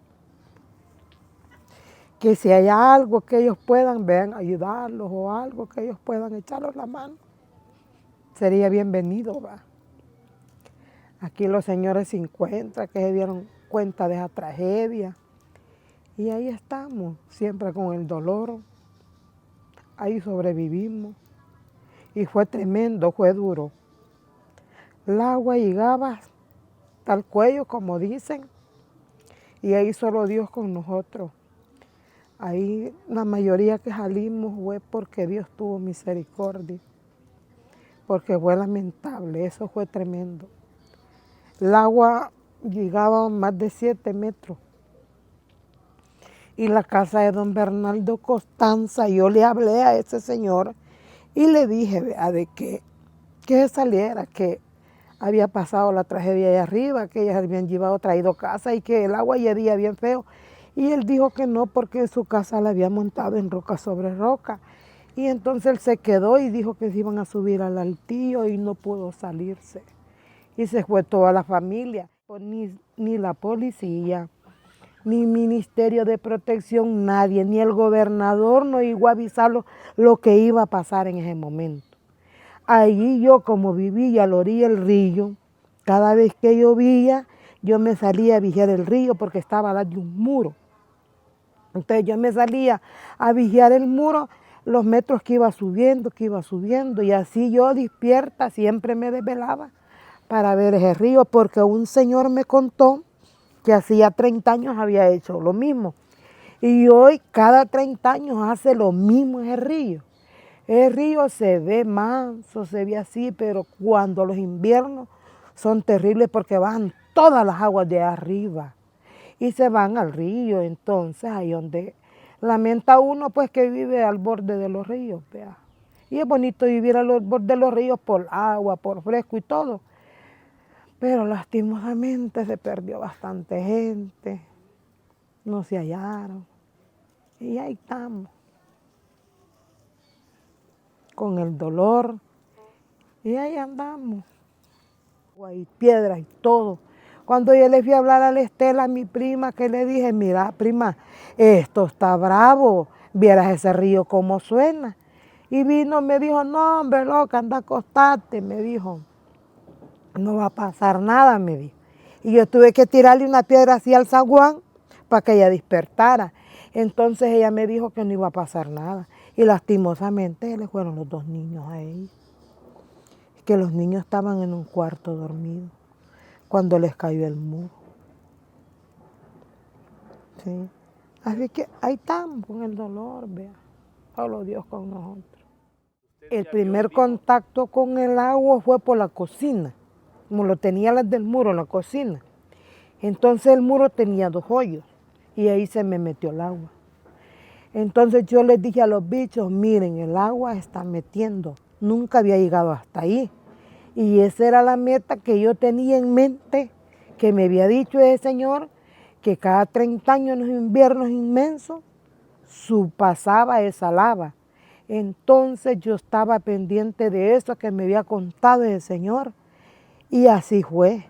Speaker 7: que si hay algo que ellos puedan, vean, ayudarlos o algo que ellos puedan echarlos la mano, sería bienvenido, ¿va? Aquí los señores se encuentran, que se dieron cuenta de esa tragedia. Y ahí estamos, siempre con el dolor. Ahí sobrevivimos. Y fue tremendo, fue duro. El agua llegaba hasta el cuello, como dicen. Y ahí solo Dios con nosotros. Ahí la mayoría que salimos fue porque Dios tuvo misericordia. Porque fue lamentable, eso fue tremendo. El agua llegaba a más de 7 metros. Y la casa de don Bernardo Costanza, yo le hablé a ese señor y le dije, vea, de que saliera, que había pasado la tragedia allá arriba, que ellas habían traído casa y que el agua llovía bien feo. Y él dijo que no, porque en su casa la había montado en roca sobre roca. Y entonces él se quedó y dijo que se iban a subir al altillo y no pudo salirse. Y se fue toda la familia, ni la policía, ni Ministerio de Protección, nadie, ni el gobernador no llegó a avisarlo lo que iba a pasar en ese momento. Allí yo, como vivía a la orilla del río, cada vez que llovía, yo me salía a vigiar el río porque estaba al lado de un muro. Entonces yo me salía a vigiar el muro, los metros que iba subiendo, y así yo despierta siempre me desvelaba para ver ese río, porque un señor me contó que hacía 30 años había hecho lo mismo. Y hoy cada 30 años hace lo mismo ese río. El río se ve manso, se ve así, pero cuando los inviernos son terribles porque bajan todas las aguas de arriba y se van al río. Entonces ahí donde lamenta uno pues que vive al borde de los ríos, vea. Y es bonito vivir al borde de los ríos por agua, por fresco y todo. Pero lastimosamente se perdió bastante gente, no se hallaron. Y ahí estamos, con el dolor, y ahí andamos. Hay piedras y todo. Cuando yo le fui a hablar a la Estela, a mi prima, que le dije, mira, prima, esto está bravo, vieras ese río cómo suena. Y vino, me dijo, no, hombre, loca, anda a acostarte, me dijo. No va a pasar nada, me dijo. Y yo tuve que tirarle una piedra así al zaguán para que ella despertara. Entonces ella me dijo que no iba a pasar nada. Y lastimosamente le fueron los 2 niños a ella. Que los niños estaban en un cuarto dormidos cuando les cayó el muro. Sí. Así que ahí estamos con el dolor, vea. Solo Dios con nosotros. El primer contacto con el agua fue por la cocina, como lo tenía las del muro en la cocina. Entonces el muro tenía 2 hoyos y ahí se me metió el agua. Entonces yo les dije a los bichos, miren, el agua está metiendo. Nunca había llegado hasta ahí. Y esa era la meta que yo tenía en mente, que me había dicho ese señor, que cada 30 años en los inviernos inmensos pasaba esa lava. Entonces yo estaba pendiente de eso que me había contado el Señor. Y así fue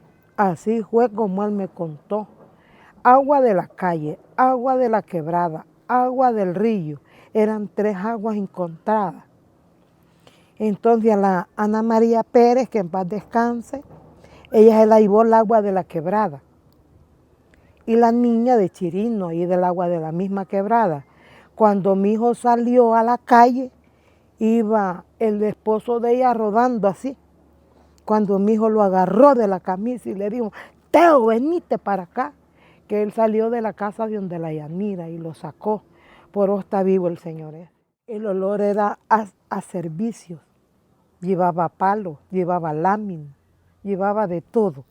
Speaker 7: como Él me contó. Agua de la calle, agua de la quebrada, agua del río. Eran 3 aguas encontradas. Entonces a la Ana María Pérez, que en paz descanse, ella se la llevó el agua de la quebrada. Y la niña de Chirino, ahí del agua de la misma quebrada. Cuando mi hijo salió a la calle, iba el esposo de ella rodando así. Cuando mi hijo lo agarró de la camisa y le dijo, Teo, venite para acá. Que él salió de la casa de donde la Yanira y lo sacó. Por hoy está vivo el Señor. El olor era a servicios. Llevaba palo, llevaba lámina, llevaba de todo.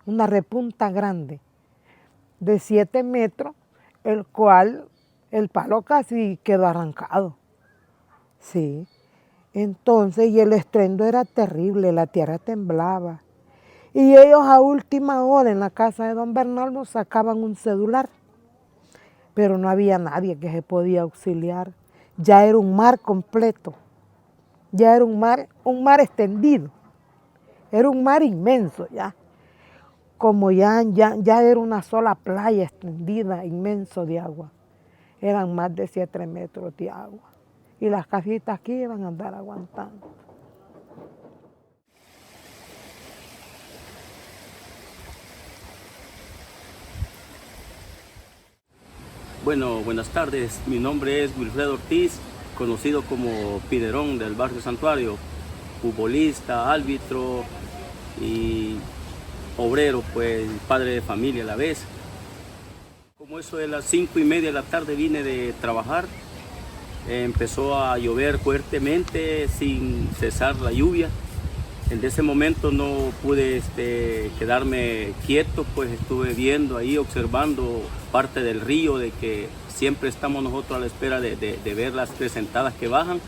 Speaker 7: Una repunta grande de 7 metros, el cual el palo casi quedó arrancado. Sí. Entonces, y el estruendo era terrible, la tierra temblaba. Y ellos a última hora en la casa de don Bernardo sacaban un celular, pero no había nadie que se podía auxiliar. Ya era un mar completo, ya era un mar extendido, era un mar inmenso ya. Como ya era una sola playa extendida, inmenso de agua. Eran más de 7 metros de agua. Y las casitas aquí iban a andar aguantando.
Speaker 6: Bueno, buenas tardes. Mi nombre es Wilfredo Ortiz, conocido como Piderón del barrio Santuario, futbolista, árbitro y obrero, pues padre de familia a la vez. Como eso de las 5:30 de la tarde vine de trabajar, empezó a llover fuertemente sin cesar la lluvia. En ese momento no pude quedarme quieto, pues estuve viendo ahí, observando parte del río, de que siempre estamos nosotros a la espera de ver las presentadas que bajan,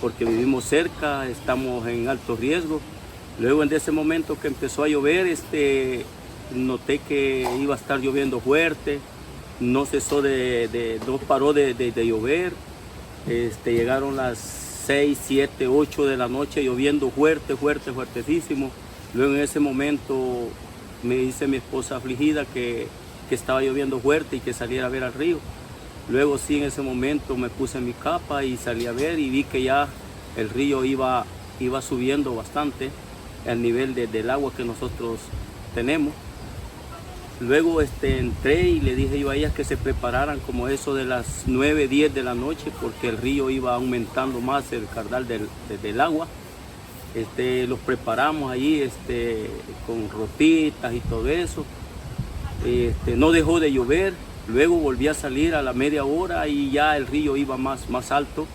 Speaker 6: porque vivimos cerca, estamos en alto riesgo. Luego en ese momento que empezó a llover, noté que iba a estar lloviendo fuerte, no cesó no paró de llover. Llegaron las 6, 7, 8 de la noche lloviendo fuertecísimo. Luego en ese momento me dice mi esposa afligida que estaba lloviendo fuerte y que saliera a ver al río. Luego sí, en ese momento me puse mi capa y salí a ver y vi que ya el río iba subiendo bastante al nivel del agua que nosotros tenemos. Luego entré y le dije yo a ellas que se prepararan como eso de las 9, 10 de la noche, porque el río iba aumentando más el caudal del agua. Los preparamos ahí con ropitas y todo eso. No dejó de llover. Luego volví a salir a la media hora y ya el río iba más alto,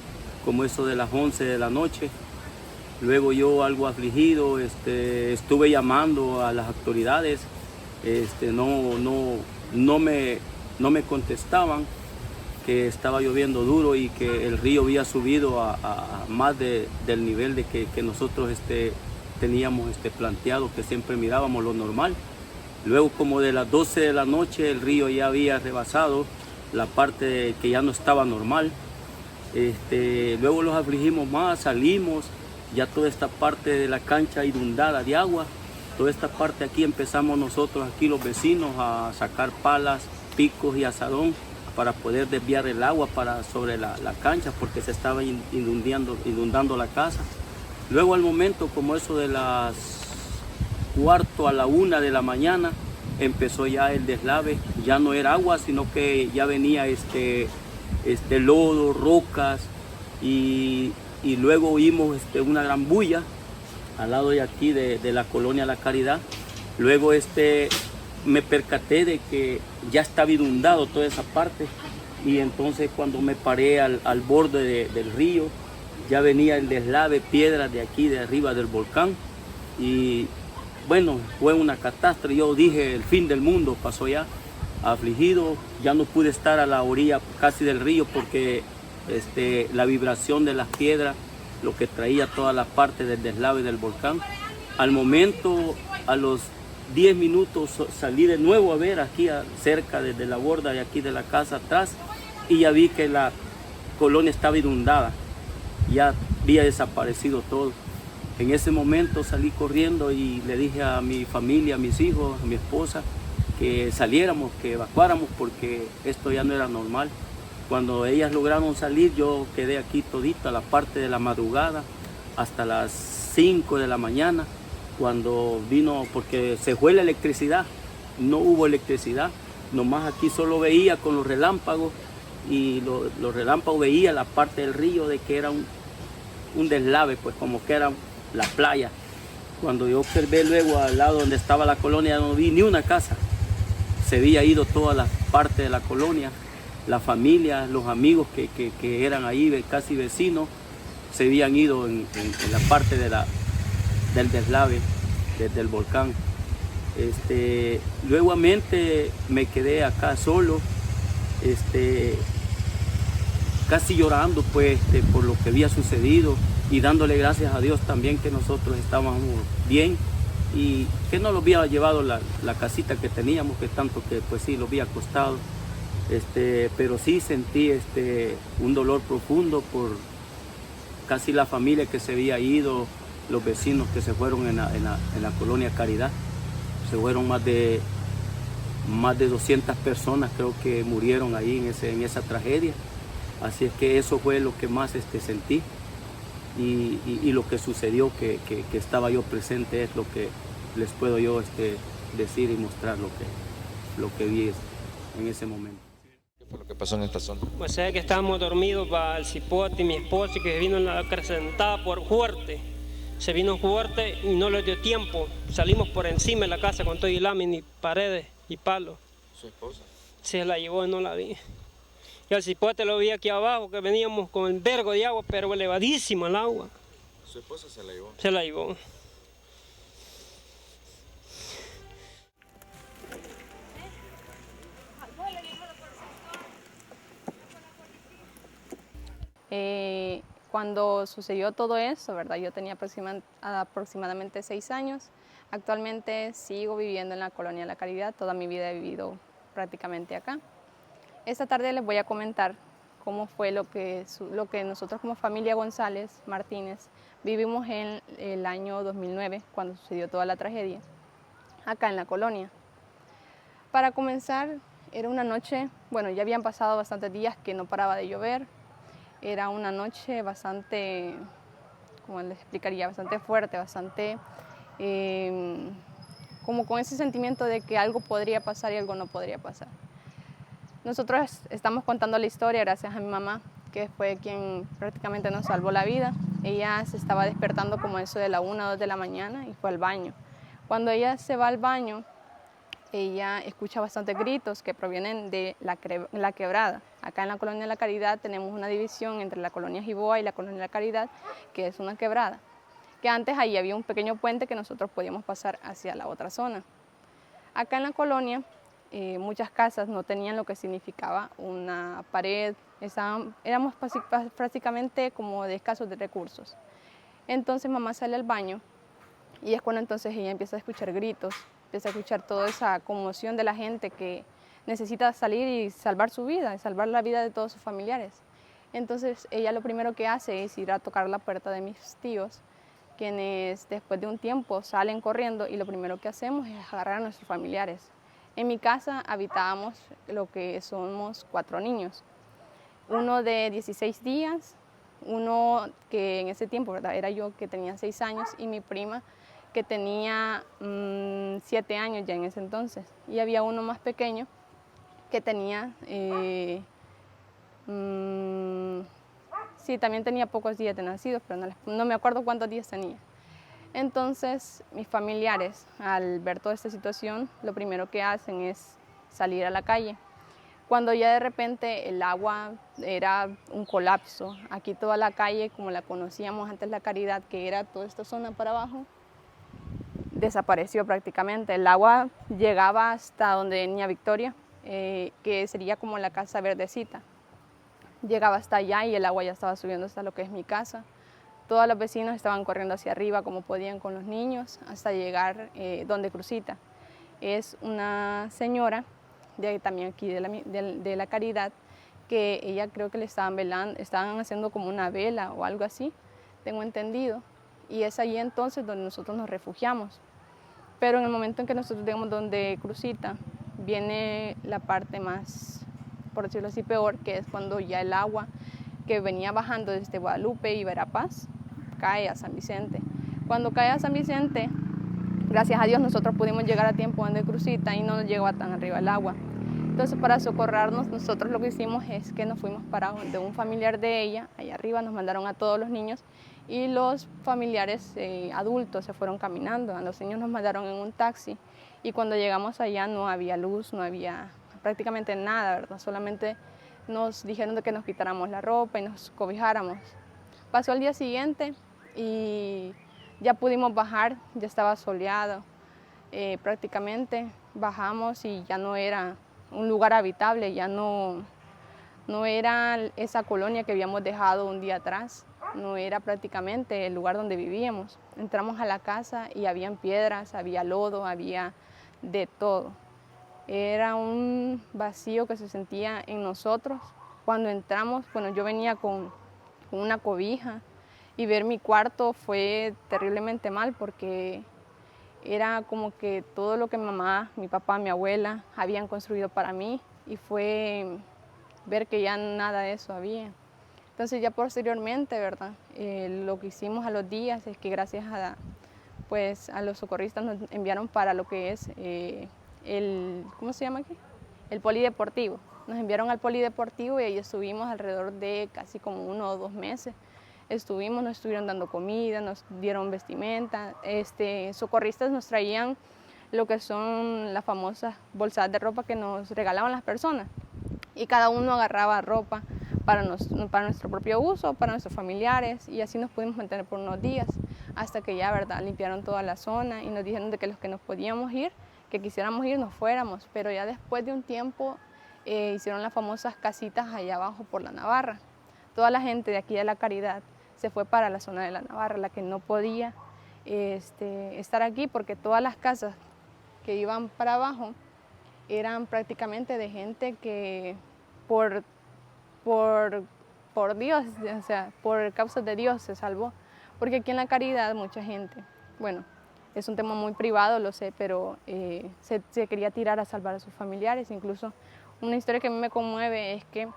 Speaker 6: como eso de las 11 de la noche. Luego yo, algo afligido, estuve llamando a las autoridades. No me contestaban, que estaba lloviendo duro y que el río había subido a más del nivel de que nosotros teníamos planteado, que siempre mirábamos lo normal. Luego como de las 12 de la noche el río ya había rebasado la parte que ya no estaba normal. Luego los afligimos más, salimos, ya toda esta parte de la cancha inundada de agua. Toda esta parte aquí empezamos nosotros, aquí los vecinos, a sacar palas, picos y asadón para poder desviar el agua sobre la cancha, porque se estaba inundando la casa. Luego al momento, como eso de las 12:45 a la 1 de la mañana, empezó ya el deslave. Ya no era agua, sino que ya venía lodo, rocas, y luego oímos una gran bulla al lado de aquí de la colonia La Caridad. Luego me percaté de que ya estaba inundado toda esa parte, y entonces cuando me paré al borde del río, ya venía el deslave, piedras de aquí de arriba del volcán, y bueno, fue una catástrofe. Yo dije, el fin del mundo pasó ya. Afligido, ya no pude estar a la orilla casi del río, porque la vibración de las piedras, lo que traía toda la parte del deslave del volcán. Al momento, a los 10 minutos, salí de nuevo a ver aquí cerca desde la borda de aquí de la casa atrás, y ya vi que la colonia estaba inundada, ya había desaparecido todo. En ese momento salí corriendo y le dije a mi familia, a mis hijos, a mi esposa, que saliéramos, que evacuáramos porque esto ya no era normal. Cuando ellas lograron salir, yo quedé aquí todita, la parte de la madrugada, hasta las 5 de la mañana, cuando vino, porque se fue la electricidad, no hubo electricidad, nomás aquí solo veía con los relámpagos, y los relámpagos veía la parte del río de que era un deslave, pues como que era la playa. Cuando yo observé luego al lado donde estaba la colonia, no vi ni una casa, se había ido toda la parte de la colonia. La familia, los amigos que eran ahí casi vecinos, se habían ido en la parte del deslave, del volcán. Luegamente me quedé acá solo, casi llorando pues, por lo que había sucedido y dándole gracias a Dios también que nosotros estábamos bien y que no lo había llevado la casita que teníamos, que tanto que pues sí lo había costado. Pero sí sentí un dolor profundo por casi la familia que se había ido, los vecinos que se fueron en la colonia Caridad. Se fueron más de 200 personas, creo que murieron ahí en esa tragedia. Así es que eso fue lo que más sentí y lo que sucedió, que estaba yo presente, es lo que les puedo yo decir y mostrar lo que vi en ese momento.
Speaker 8: ¿Qué fue lo que pasó en esta zona?
Speaker 9: Pues sé que estábamos dormidos para el cipote y mi esposa, que vino en la acrecentada por fuerte. Se vino fuerte y no le dio tiempo. Salimos por encima de la casa con todo y lámina y paredes y palos.
Speaker 8: ¿Su esposa?
Speaker 9: Se la llevó y no la vi. Y al cipote lo vi aquí abajo, que veníamos con el vergo de agua, pero elevadísimo el agua.
Speaker 8: ¿Su esposa se la llevó?
Speaker 9: Se la llevó.
Speaker 10: Cuando sucedió todo eso, ¿verdad? Yo tenía aproximadamente 6 años. Actualmente sigo viviendo en la colonia La Caridad. Toda mi vida he vivido prácticamente acá. Esta tarde les voy a comentar cómo fue lo que nosotros como familia González Martínez vivimos en el año 2009, cuando sucedió toda la tragedia, acá en la colonia. Para comenzar, era una noche, bueno, ya habían pasado bastantes días que no paraba de llover. Era una noche bastante, como les explicaría, bastante fuerte, bastante como con ese sentimiento de que algo podría pasar y algo no podría pasar. Nosotros estamos contando la historia gracias a mi mamá, que fue quien prácticamente nos salvó la vida. Ella se estaba despertando como eso de la 1 o 2 de la mañana y fue al baño. Cuando ella se va al baño, ella escucha bastantes gritos que provienen de la quebrada. Acá en la colonia La Caridad tenemos una división entre la colonia Jiboa y la colonia La Caridad, que es una quebrada. Que antes ahí había un pequeño puente que nosotros podíamos pasar hacia la otra zona. Acá en la colonia muchas casas no tenían lo que significaba una pared, éramos prácticamente como de escasos de recursos. Entonces mamá sale al baño y es cuando entonces ella empieza a escuchar gritos, empieza a escuchar toda esa conmoción de la gente que necesita salir y salvar su vida, y salvar la vida de todos sus familiares. Entonces ella lo primero que hace es ir a tocar la puerta de mis tíos, quienes después de un tiempo salen corriendo y lo primero que hacemos es agarrar a nuestros familiares. En mi casa habitábamos lo que somos 4 niños, uno de 16 días, uno que en ese tiempo, ¿verdad?, era yo, que tenía 6 años, y mi prima que tenía 7 años ya en ese entonces, y había uno más pequeño que tenía, sí, también tenía pocos días de nacidos, pero no me acuerdo cuántos días tenía. Entonces, mis familiares, al ver toda esta situación, lo primero que hacen es salir a la calle. Cuando ya de repente el agua era un colapso, aquí toda la calle, como la conocíamos antes La Caridad, que era toda esta zona para abajo, desapareció prácticamente. El agua llegaba hasta donde venía Victoria, que sería como la casa verdecita. Llegaba hasta allá y el agua ya estaba subiendo hasta lo que es mi casa. Todos los vecinos estaban corriendo hacia arriba como podían con los niños hasta llegar donde Crucita. Es una señora también aquí de la Caridad, que ella creo que le estaban velando, estaban haciendo como una vela o algo así, tengo entendido. Y es allí entonces donde nosotros nos refugiamos. Pero en el momento en que nosotros llegamos donde Crucita, viene la parte más, por decirlo así, peor, que es cuando ya el agua que venía bajando desde Guadalupe y Verapaz cae a San Vicente. Cuando cae a San Vicente, gracias a Dios nosotros pudimos llegar a tiempo donde Crucita y no nos llegaba tan arriba el agua. Entonces, para socorrernos, nosotros lo que hicimos es que nos fuimos para donde un familiar de ella, allá arriba nos mandaron a todos los niños y los familiares adultos se fueron caminando. A los niños nos mandaron en un taxi y cuando llegamos allá no había luz, no había prácticamente nada, ¿verdad? Solamente nos dijeron de que nos quitáramos la ropa y nos cobijáramos. Pasó el día siguiente y ya pudimos bajar, ya estaba soleado, prácticamente bajamos y ya no era un lugar habitable, ya no era esa colonia que habíamos dejado un día atrás, no era prácticamente el lugar donde vivíamos. Entramos a la casa y habían piedras, había lodo, había de todo. Era un vacío que se sentía en nosotros. Cuando entramos, bueno, yo venía con una cobija y ver mi cuarto fue terriblemente mal porque era como que todo lo que mi mamá, mi papá, mi abuela habían construido para mí y fue ver que ya nada de eso había. Entonces ya posteriormente, ¿verdad? Lo que hicimos a los días es que gracias a los socorristas nos enviaron para lo que es ¿cómo se llama aquí? El polideportivo. Nos enviaron al polideportivo y ahí estuvimos alrededor de casi como 1 o 2 meses. Nos estuvieron dando comida, nos dieron vestimenta. Socorristas nos traían lo que son las famosas bolsas de ropa que nos regalaban las personas. Y cada uno agarraba ropa para nuestro propio uso, para nuestros familiares, y así nos pudimos mantener por unos días, hasta que ya, ¿verdad?, limpiaron toda la zona y nos dijeron de que los que nos podíamos ir, que quisiéramos ir, nos fuéramos. Pero ya después de un tiempo hicieron las famosas casitas allá abajo por la Navarra. Toda la gente de aquí de La Caridad se fue para la zona de la Navarra, la que no podía estar aquí, porque todas las casas que iban para abajo eran prácticamente de gente que por Dios, o sea, por causas de Dios se salvó. Porque aquí en La Caridad mucha gente, bueno, es un tema muy privado, lo sé, pero se quería tirar a salvar a sus familiares. Incluso una historia que a mí me conmueve es que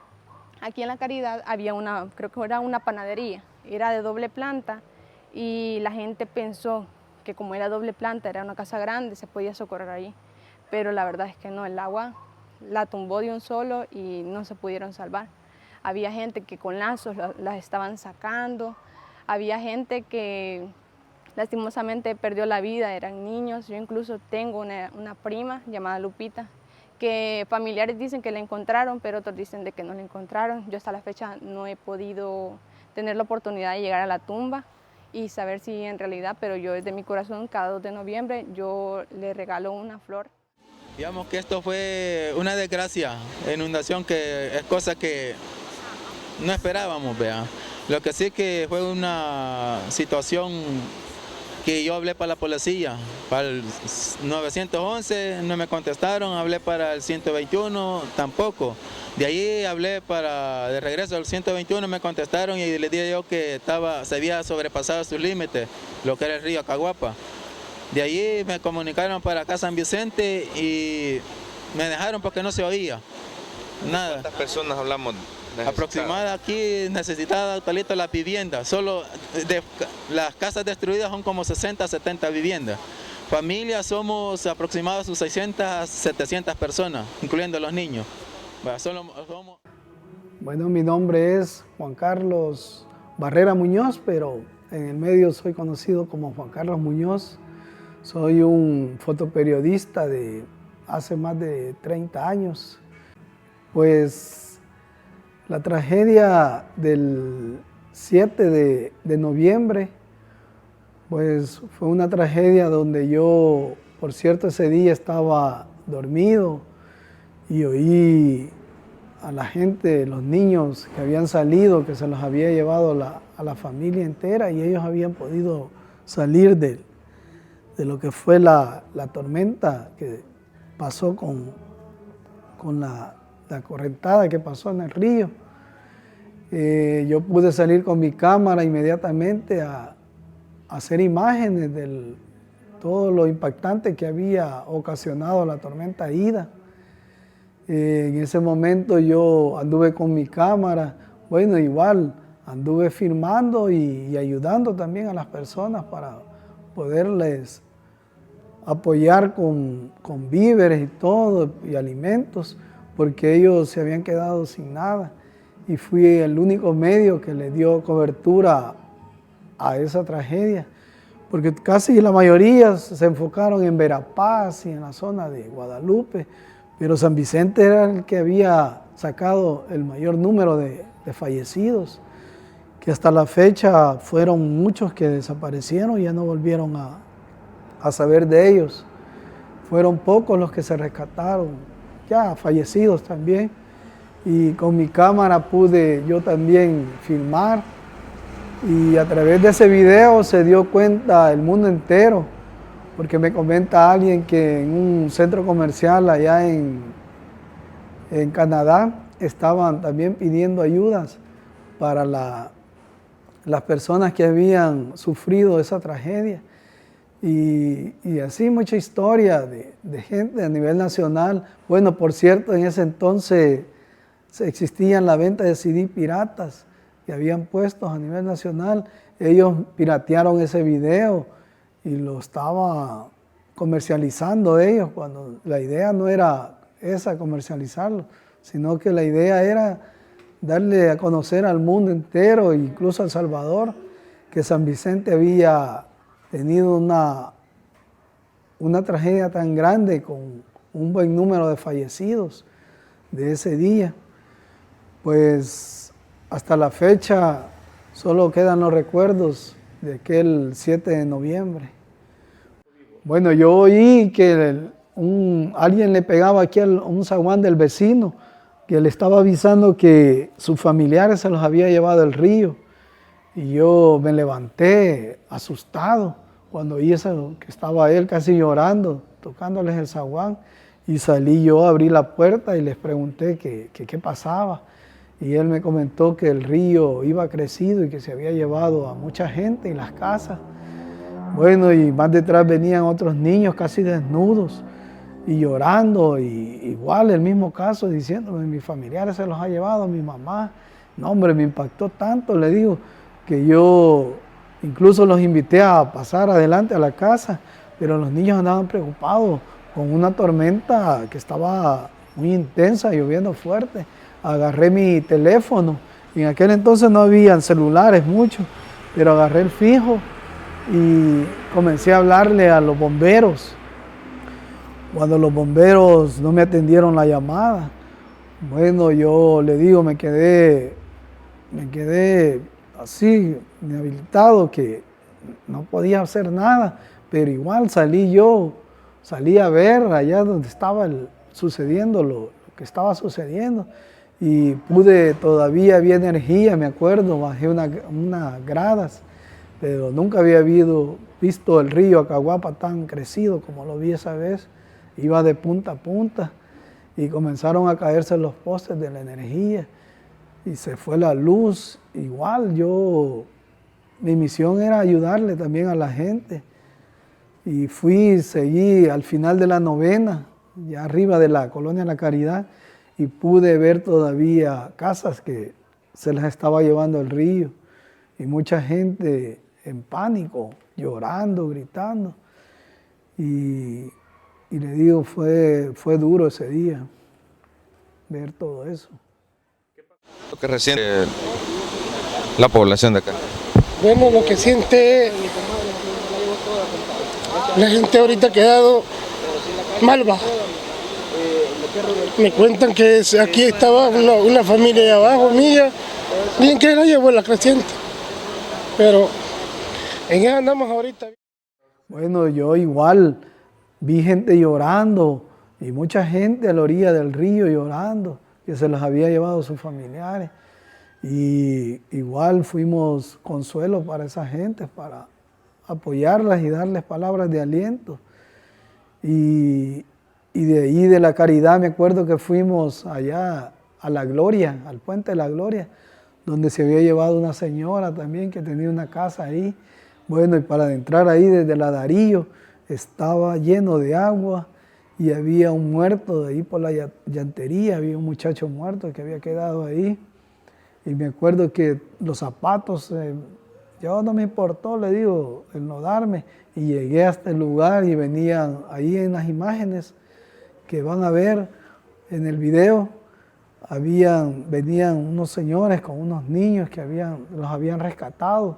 Speaker 10: aquí en La Caridad había creo que era una panadería, era de doble planta y la gente pensó que como era doble planta, era una casa grande, se podía socorrer ahí. Pero la verdad es que no, el agua la tumbó de un solo y no se pudieron salvar. Había gente que con lazos las estaban sacando, había gente que lastimosamente perdió la vida, eran niños. Yo incluso tengo una prima llamada Lupita, que familiares dicen que la encontraron, pero otros dicen de que no la encontraron. Yo hasta la fecha no he podido tener la oportunidad de llegar a la tumba y saber si en realidad, pero yo desde mi corazón, cada 2 de noviembre, yo le regalo una flor.
Speaker 11: Digamos que esto fue una desgracia, inundación, que es cosa que no esperábamos, vea. Lo que sí que fue una situación que yo hablé para la policía, para el 911 no me contestaron, hablé para el 121 tampoco. De ahí hablé de regreso al 121, me contestaron y les dije yo que se había sobrepasado sus límites, lo que era el río Caguapa. De ahí me comunicaron para acá San Vicente y me dejaron porque no se oía nada.
Speaker 8: ¿Cuántas personas hablamos?
Speaker 11: Aproximada aquí necesitada talito la vivienda. Solo las casas destruidas son como 60, 70 viviendas. Familias somos aproximadamente sus 600, 700 personas, incluyendo los niños.
Speaker 12: Bueno, mi nombre es Juan Carlos Barrera Muñoz, pero en el medio soy conocido como Juan Carlos Muñoz. Soy un fotoperiodista de hace más de 30 años. Pues la tragedia del 7 de noviembre, pues fue una tragedia donde yo, por cierto, ese día estaba dormido y oí a la gente, los niños que habían salido, que se los había llevado a la familia entera y ellos habían podido salir de lo que fue la tormenta que pasó con la correntada que pasó en el río. Yo pude salir con mi cámara inmediatamente a hacer imágenes de todo lo impactante que había ocasionado la tormenta Ida. En ese momento yo anduve con mi cámara, bueno, igual anduve filmando y ayudando también a las personas para poderles apoyar con víveres y todo, y alimentos, porque ellos se habían quedado sin nada. Y fui el único medio que le dio cobertura a esa tragedia, porque casi la mayoría se enfocaron en Verapaz y en la zona de Guadalupe, pero San Vicente era el que había sacado el mayor número de fallecidos, que hasta la fecha fueron muchos que desaparecieron y ya no volvieron a saber de ellos. Fueron pocos los que se rescataron, ya fallecidos también. Y con mi cámara pude yo también filmar, y a través de ese video se dio cuenta el mundo entero, porque me comenta alguien que en un centro comercial allá en Canadá estaban también pidiendo ayudas para las personas que habían sufrido esa tragedia. Y así mucha historia de gente a nivel nacional. Bueno, por cierto, en ese entonces existían la venta de CD piratas que habían puestos a nivel nacional. Ellos piratearon ese video y lo estaba comercializando ellos, cuando la idea no era esa, comercializarlo, sino que la idea era darle a conocer al mundo entero, incluso a El Salvador, que San Vicente había tenido una tragedia tan grande con un buen número de fallecidos de ese día. Pues hasta la fecha solo quedan los recuerdos de aquel 7 de noviembre. Bueno, yo oí que alguien le pegaba aquí a un zaguán del vecino, que le estaba avisando que sus familiares se los había llevado al río. Y yo me levanté asustado cuando oí eso, que estaba él casi llorando, tocándoles el zaguán. Y salí yo, abrí la puerta y les pregunté qué pasaba. Y él me comentó que el río iba crecido y que se había llevado a mucha gente y las casas. Bueno, y más detrás venían otros niños casi desnudos y llorando, y igual el mismo caso, diciéndome, mis familiares se los ha llevado, mi mamá. No, hombre, me impactó tanto, le digo, que yo incluso los invité a pasar adelante a la casa, pero los niños andaban preocupados con una tormenta que estaba muy intensa, lloviendo fuerte. Agarré mi teléfono, y en aquel entonces no habían celulares muchos, pero agarré el fijo y comencé a hablarle a los bomberos. Cuando los bomberos no me atendieron la llamada, bueno, yo le digo, me quedé así, inhabilitado, que no podía hacer nada, pero igual salí a ver allá donde estaba sucediendo lo que estaba sucediendo, y todavía había energía, me acuerdo, bajé unas gradas, pero nunca había visto el río Acahuapa tan crecido como lo vi esa vez. Iba de punta a punta y comenzaron a caerse los postes de la energía y se fue la luz. Igual mi misión era ayudarle también a la gente, y seguí al final de la novena, ya arriba de la colonia La Caridad, y pude ver todavía casas que se las estaba llevando el río, y mucha gente en pánico, llorando, gritando. Y le digo, fue duro ese día, ver todo eso.
Speaker 8: Lo que resiente la población de acá.
Speaker 13: Bueno, lo que siente la gente ahorita ha quedado malva. Me cuentan que aquí estaba una familia de abajo mía, bien que la llevó la creciente, pero en eso andamos ahorita.
Speaker 12: Bueno, yo igual vi gente llorando, y mucha gente a la orilla del río llorando, que se los había llevado sus familiares. Y igual fuimos consuelo para esa gente, para apoyarlas y darles palabras de aliento. Y Y de ahí de la Caridad me acuerdo que fuimos allá a La Gloria, al Puente de la Gloria, donde se había llevado una señora también que tenía una casa ahí. Bueno, y para entrar ahí desde la Darío estaba lleno de agua y había un muerto de ahí por la llantería, había un muchacho muerto que había quedado ahí. Y me acuerdo que los zapatos, yo no me importó, le digo, el no darme. Y llegué hasta el lugar y venían ahí en las imágenes que van a ver en el video, venían unos señores con unos niños que los habían rescatado.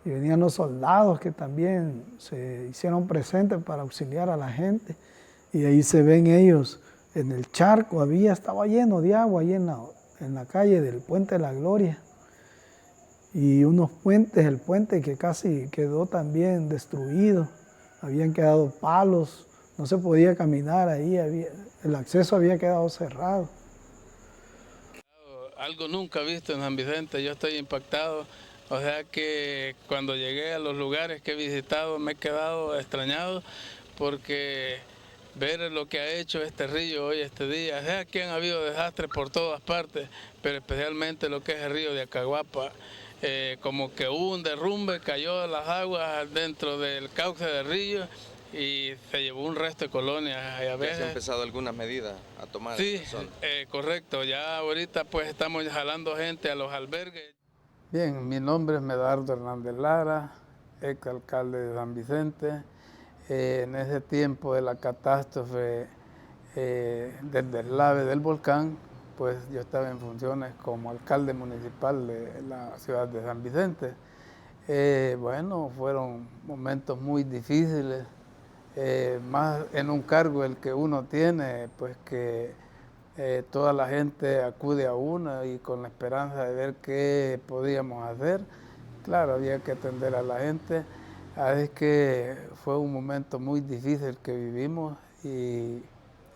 Speaker 12: Y venían los soldados que también se hicieron presentes para auxiliar a la gente. Y ahí se ven ellos en el charco, estaba lleno de agua ahí en la calle del Puente de la Gloria. Y unos puentes, el puente que casi quedó también destruido, habían quedado palos, no se podía caminar ahí, el acceso había quedado cerrado.
Speaker 14: Algo nunca visto en San Vicente, yo estoy impactado. O sea que cuando llegué a los lugares que he visitado me he quedado extrañado porque ver lo que ha hecho este río hoy, este día. O sea que han habido desastres por todas partes, pero especialmente lo que es el río de Acaguapa. Como que hubo un derrumbe, cayó las aguas dentro del cauce del río y se llevó un resto de colonias.
Speaker 8: ¿Ya se ha empezado alguna medida a tomar?
Speaker 14: Sí, correcto. Ya ahorita pues estamos jalando gente a los albergues.
Speaker 15: Bien, mi nombre es Medardo Hernández Lara, exalcalde de San Vicente. En ese tiempo de la catástrofe del deslave del volcán, pues yo estaba en funciones como alcalde municipal de la ciudad de San Vicente. Bueno, fueron momentos muy difíciles, más en un cargo el que uno tiene, pues que toda la gente acude a uno y con la esperanza de ver qué podíamos hacer. Claro, había que atender a la gente, así que fue un momento muy difícil que vivimos y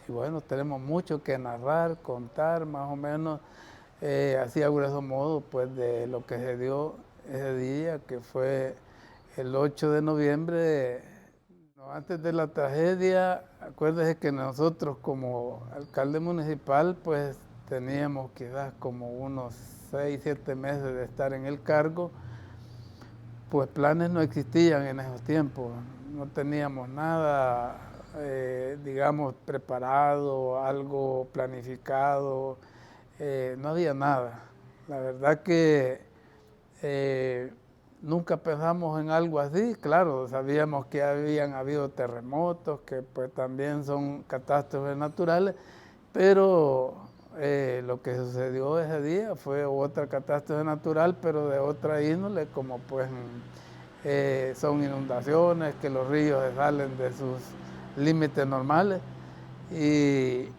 Speaker 15: bueno, tenemos mucho que narrar, contar más o menos, así a grueso modo, pues de lo que se dio ese día, que fue el 8 de noviembre. Antes de la tragedia, acuérdese que nosotros como alcalde municipal, pues teníamos quizás como unos 6, 7 meses de estar en el cargo, pues planes no existían en esos tiempos, no teníamos nada, digamos, preparado, algo planificado, no había nada. La verdad que nunca pensamos en algo así, claro, sabíamos que habían habido terremotos, que pues también son catástrofes naturales, pero lo que sucedió ese día fue otra catástrofe natural, pero de otra índole, como pues son inundaciones, que los ríos se salen de sus límites normales y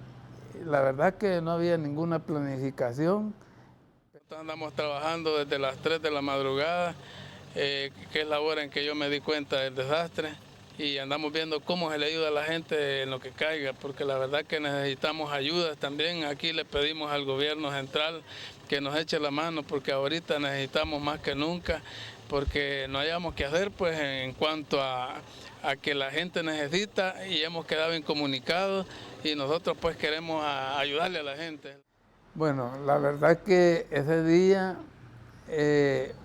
Speaker 15: la verdad que no había ninguna planificación.
Speaker 14: Andamos trabajando desde las 3 de la madrugada, que es la hora en que yo me di cuenta del desastre, y andamos viendo cómo se le ayuda a la gente en lo que caiga, porque la verdad que necesitamos ayudas también. Aquí le pedimos al gobierno central que nos eche la mano, porque ahorita necesitamos más que nunca, porque no hayamos que hacer pues en cuanto a que la gente necesita, y hemos quedado incomunicados y nosotros pues queremos ayudarle a la gente.
Speaker 15: Bueno, la verdad que ese día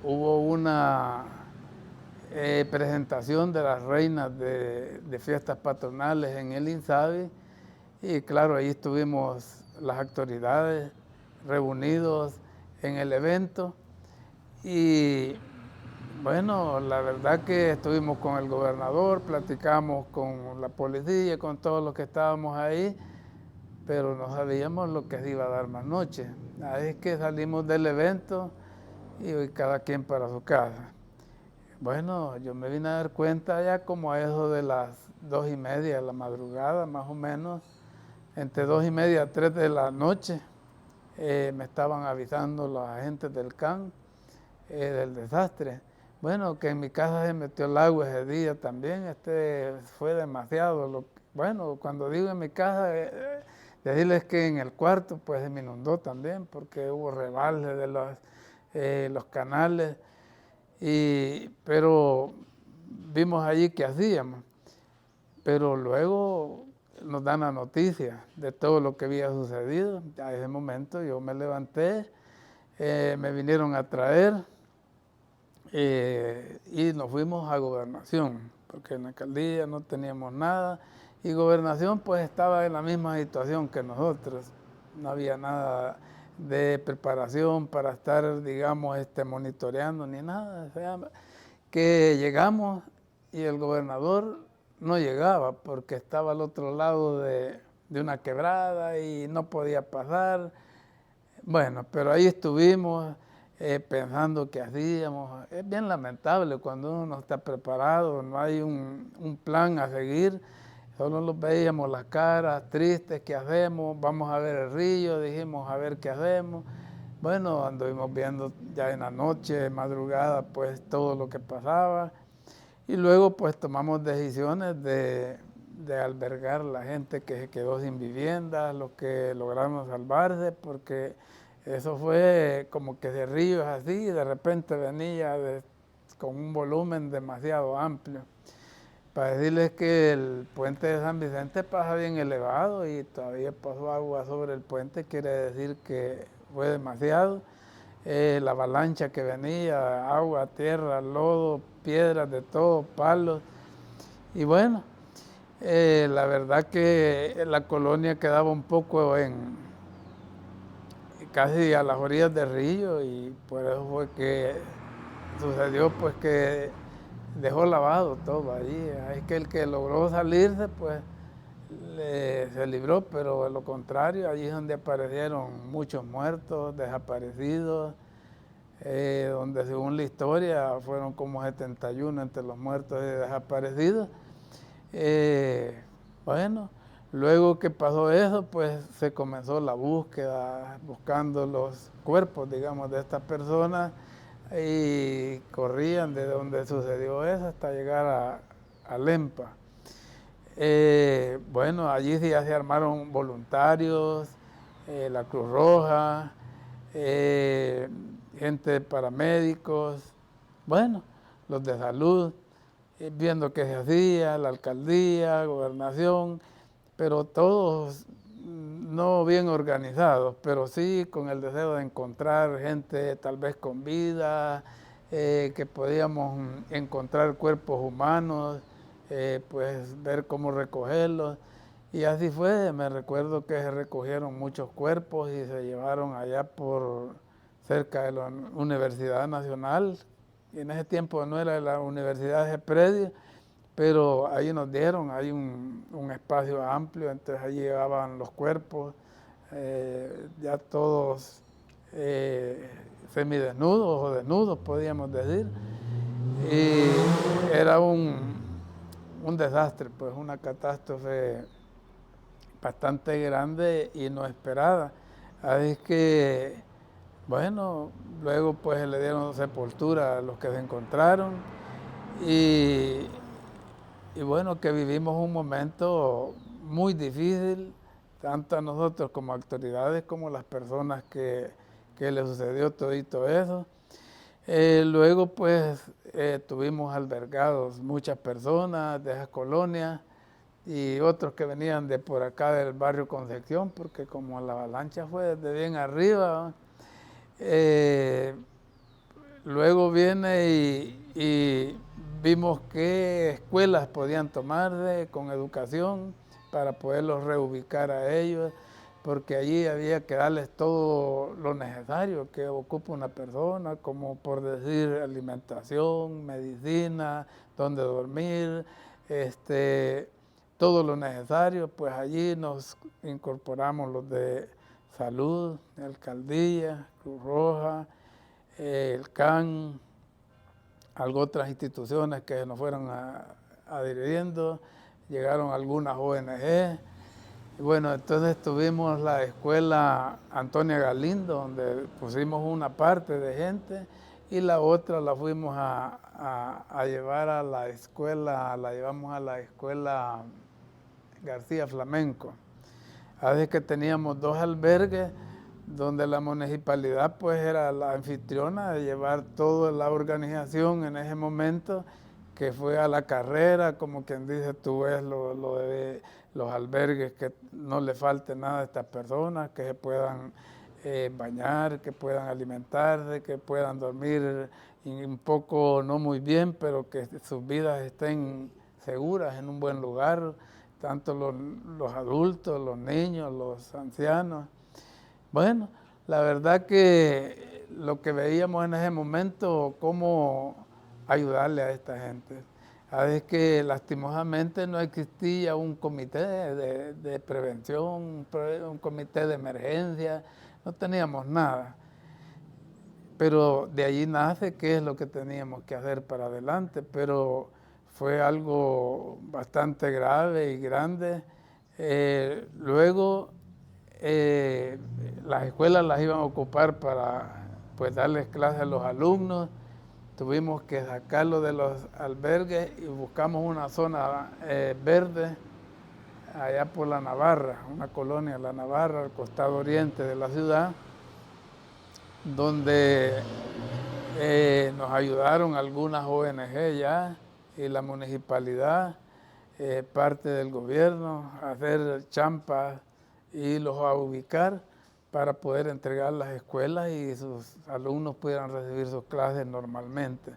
Speaker 15: hubo una presentación de las reinas de fiestas patronales en el INSABI y claro, ahí estuvimos las autoridades reunidos en el evento y bueno, la verdad que estuvimos con el gobernador, platicamos con la policía, con todos los que estábamos ahí, pero no sabíamos lo que se iba a dar más noche. Así es que salimos del evento y hoy cada quien para su casa. Bueno, yo me vine a dar cuenta ya como a eso de las 2:30 de la madrugada, más o menos, entre 2:30 y 3 de la noche, me estaban avisando los agentes del CAN del desastre. Bueno, que en mi casa se metió el agua ese día también, fue demasiado. Bueno, cuando digo en mi casa, decirles que en el cuarto pues se me inundó también porque hubo rebalses de los canales, pero vimos allí qué hacíamos. Pero luego nos dan la noticia de todo lo que había sucedido. A ese momento yo me levanté, me vinieron a traer y nos fuimos a Gobernación, porque en la alcaldía no teníamos nada y Gobernación pues estaba en la misma situación que nosotros. No había nada de preparación para estar, digamos, monitoreando ni nada. O sea, que llegamos y el gobernador no llegaba porque estaba al otro lado de una quebrada y no podía pasar. Bueno, pero ahí estuvimos pensando qué hacíamos. Es bien lamentable cuando uno no está preparado, no hay un plan a seguir. Solo los veíamos las caras tristes, ¿qué hacemos? Vamos a ver el río, dijimos a ver qué hacemos. Bueno, anduvimos viendo ya en la noche, madrugada, pues todo lo que pasaba. Y luego pues tomamos decisiones de albergar a la gente que se quedó sin vivienda, los que lograron salvarse, porque eso fue como que de ríos así, y de repente venía con un volumen demasiado amplio. Para decirles que el puente de San Vicente pasa bien elevado y todavía pasó agua sobre el puente, quiere decir que fue demasiado. La avalancha que venía, agua, tierra, lodo, piedras de todo, palos. Y bueno, la verdad que la colonia quedaba un poco casi a las orillas del río y por eso fue que sucedió pues que dejó lavado todo allí. Es que el que logró salirse pues se libró, pero de lo contrario, allí es donde aparecieron muchos muertos, desaparecidos, donde según la historia fueron como 71 entre los muertos y desaparecidos. Bueno, luego que pasó eso, pues se comenzó la búsqueda, buscando los cuerpos, digamos, de estas personas y corrían de donde sucedió eso hasta llegar a Lempa. Bueno, allí ya se armaron voluntarios, la Cruz Roja, gente de paramédicos, bueno, los de salud, viendo qué se hacía, la alcaldía, gobernación, pero todos no bien organizados, pero sí con el deseo de encontrar gente tal vez con vida, que podíamos encontrar cuerpos humanos, pues ver cómo recogerlos. Y así fue, me recuerdo que se recogieron muchos cuerpos y se llevaron allá por cerca de la Universidad Nacional. Y en ese tiempo no era la universidad de predio, pero ahí nos dieron, hay un espacio amplio, entonces allí llevaban los cuerpos, ya todos semidesnudos o desnudos, podríamos decir. Y era un desastre, pues una catástrofe bastante grande y no esperada. Así que, bueno, luego pues le dieron sepultura a los que se encontraron y bueno, que vivimos un momento muy difícil, tanto a nosotros como autoridades, como las personas que le sucedió todito eso. Luego pues tuvimos albergados muchas personas de esas colonias y otros que venían de por acá del barrio Concepción, porque como la avalancha fue desde bien arriba, luego viene y vimos qué escuelas podían tomarse con educación para poderlos reubicar a ellos, porque allí había que darles todo lo necesario que ocupa una persona, como por decir alimentación, medicina, donde dormir, todo lo necesario. Pues allí nos incorporamos los de salud, alcaldía, Cruz Roja, el CAN, algunas otras instituciones que nos fueron adhiriendo, llegaron algunas ONG. Y bueno, entonces tuvimos la escuela Antonia Galindo, donde pusimos una parte de gente y la otra la fuimos a llevar a la escuela, la llevamos a la escuela García Flamenco. Así que teníamos 2 albergues donde la municipalidad pues era la anfitriona de llevar toda la organización en ese momento que fue a la carrera, como quien dice, tú ves lo de los albergues, que no le falte nada a estas personas, que se puedan bañar, que puedan alimentarse, que puedan dormir un poco, no muy bien, pero que sus vidas estén seguras en un buen lugar, tanto los adultos, los niños, los ancianos. Bueno, la verdad que lo que veíamos en ese momento, cómo ayudarle a esta gente. Es que lastimosamente no existía un comité de prevención, un comité de emergencia, no teníamos nada. Pero de allí nace qué es lo que teníamos que hacer para adelante, pero fue algo bastante grave y grande. Luego las escuelas las iban a ocupar para pues darles clases a los alumnos. Tuvimos que sacarlo de los albergues y buscamos una zona verde allá por La Navarra, una colonia, La Navarra, al costado oriente de la ciudad, donde nos ayudaron algunas ONG ya y la municipalidad, parte del gobierno, a hacer champas y los a ubicar para poder entregar las escuelas y sus alumnos pudieran recibir sus clases normalmente.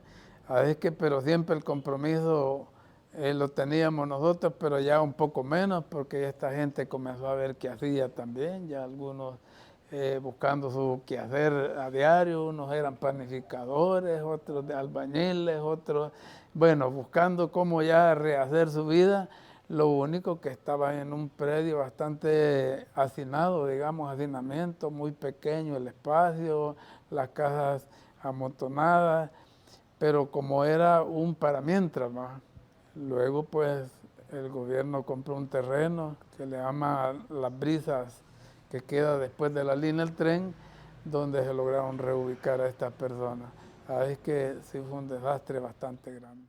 Speaker 15: Pero siempre el compromiso lo teníamos nosotros, pero ya un poco menos, porque esta gente comenzó a ver qué hacía también, ya algunos buscando su quehacer a diario, unos eran panificadores, otros de albañiles, otros, bueno, buscando cómo ya rehacer su vida. Lo único que estaba en un predio bastante hacinado, digamos, hacinamiento, muy pequeño el espacio, las casas amontonadas, pero como era un para mientras más. Luego pues el gobierno compró un terreno que le llama Las Brisas, que queda después de la línea del tren, donde se lograron reubicar a estas personas. Es que sí fue un desastre bastante grande.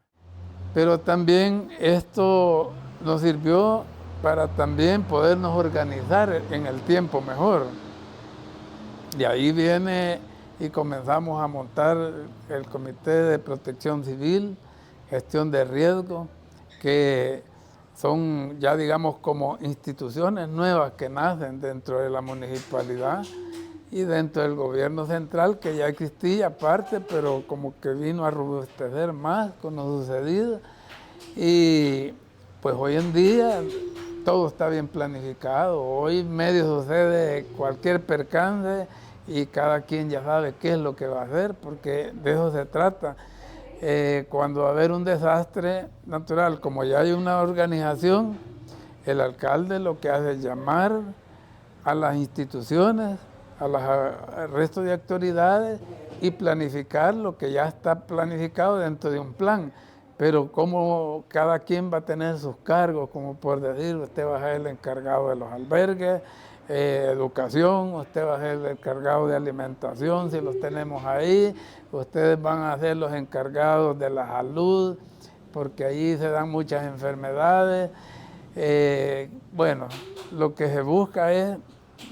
Speaker 15: Pero también esto nos sirvió para también podernos organizar en el tiempo mejor. Y ahí viene y comenzamos a montar el Comité de Protección Civil, Gestión de Riesgo, que son ya digamos como instituciones nuevas que nacen dentro de la municipalidad y dentro del gobierno central, que ya existía aparte, pero como que vino a robustecer más con lo sucedido. Y pues hoy en día todo está bien planificado. Hoy medio sucede cualquier percance y cada quien ya sabe qué es lo que va a hacer, porque de eso se trata. Cuando va a haber un desastre natural, como ya hay una organización, el alcalde lo que hace es llamar a las instituciones, al resto de autoridades y planificar lo que ya está planificado dentro de un plan. Pero como cada quien va a tener sus cargos, como por decir, usted va a ser el encargado de los albergues, educación, usted va a ser el encargado de alimentación, si los tenemos ahí, ustedes van a ser los encargados de la salud, porque allí se dan muchas enfermedades. Bueno, lo que se busca es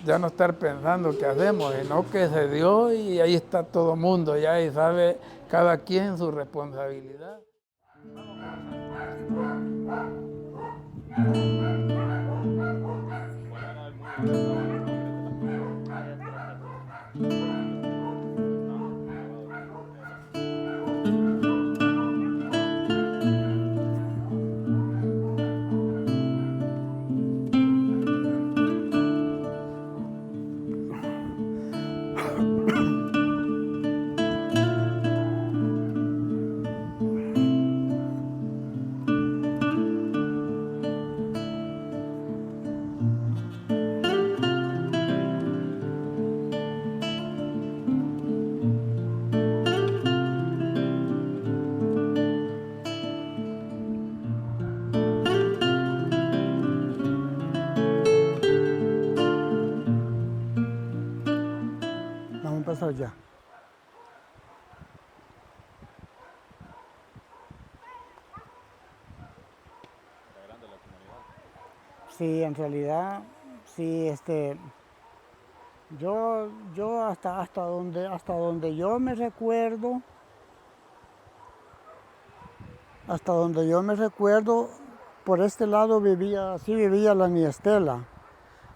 Speaker 15: ya no estar pensando qué hacemos, sino que se dio y ahí está todo el mundo ya y sabe cada quien su responsabilidad.
Speaker 1: Ya. Sí, en realidad, sí, yo hasta donde yo me recuerdo, Hasta donde yo me recuerdo, por este lado vivía la niña Estela.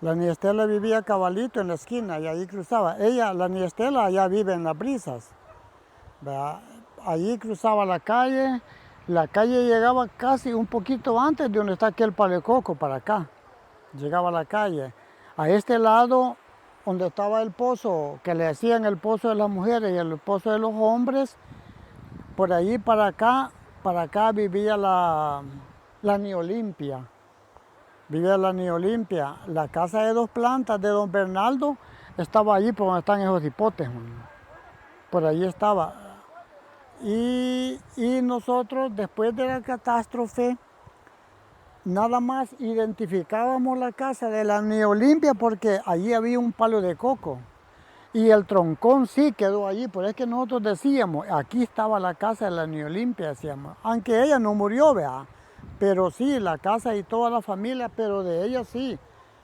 Speaker 1: La niña Estela vivía cabalito en la esquina y ahí cruzaba. La niña Estela, allá vive en Las Brisas. ¿Verdad? Allí cruzaba la calle llegaba casi un poquito antes de donde está aquel palecoco para acá. Llegaba a la calle. A este lado, donde estaba el pozo, que le decían el pozo de las mujeres y el pozo de los hombres, por allí para acá vivía la Neolimpia. Vivía la Neolimpia. La casa de 2 plantas de don Bernaldo estaba allí por donde están esos hipotes. Por allí estaba. Y nosotros, después de la catástrofe, nada más identificábamos la casa de la Neolimpia porque allí había un palo de coco. Y el troncón sí quedó allí, por eso es que nosotros decíamos, aquí estaba la casa de la Neolimpia, decíamos. Aunque ella no murió, vea, pero sí, la casa y toda la familia, pero de ella sí,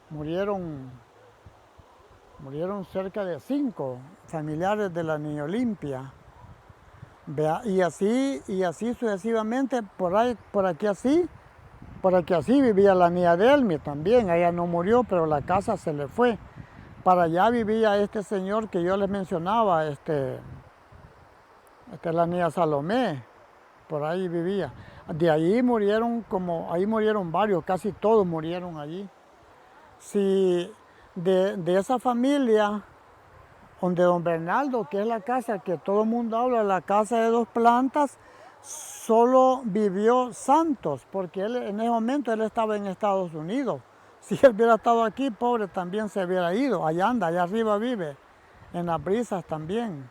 Speaker 1: murieron cerca de 5 familiares de la Neolimpia. Vea, y así sucesivamente, por aquí así vivía la niña Delmi también, ella no murió, pero la casa se le fue. Para allá vivía este señor que yo les mencionaba, la niña Salomé, por ahí vivía. De ahí murieron varios, casi todos murieron allí. Sí, de esa familia, donde don Bernaldo, que es la casa que todo el mundo habla, la casa de 2 plantas, solo vivió Santos, porque en ese momento él estaba en Estados Unidos. Si él hubiera estado aquí, pobre, también se hubiera ido. Allá anda, allá arriba vive, en Las Brisas también.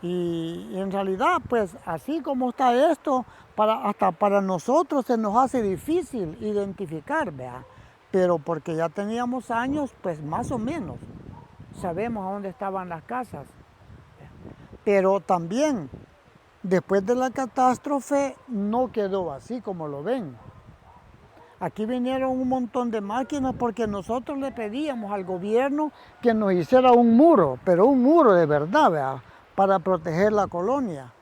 Speaker 1: Y en realidad, pues, así como está esto, hasta para nosotros se nos hace difícil identificar, ¿vea? Pero porque ya teníamos años, pues más o menos sabemos a dónde estaban las casas. Pero también, después de la catástrofe, no quedó así como lo ven. Aquí vinieron un montón de máquinas porque nosotros le pedíamos al gobierno que nos hiciera un muro, pero un muro de verdad, ¿verdad? Para proteger la colonia.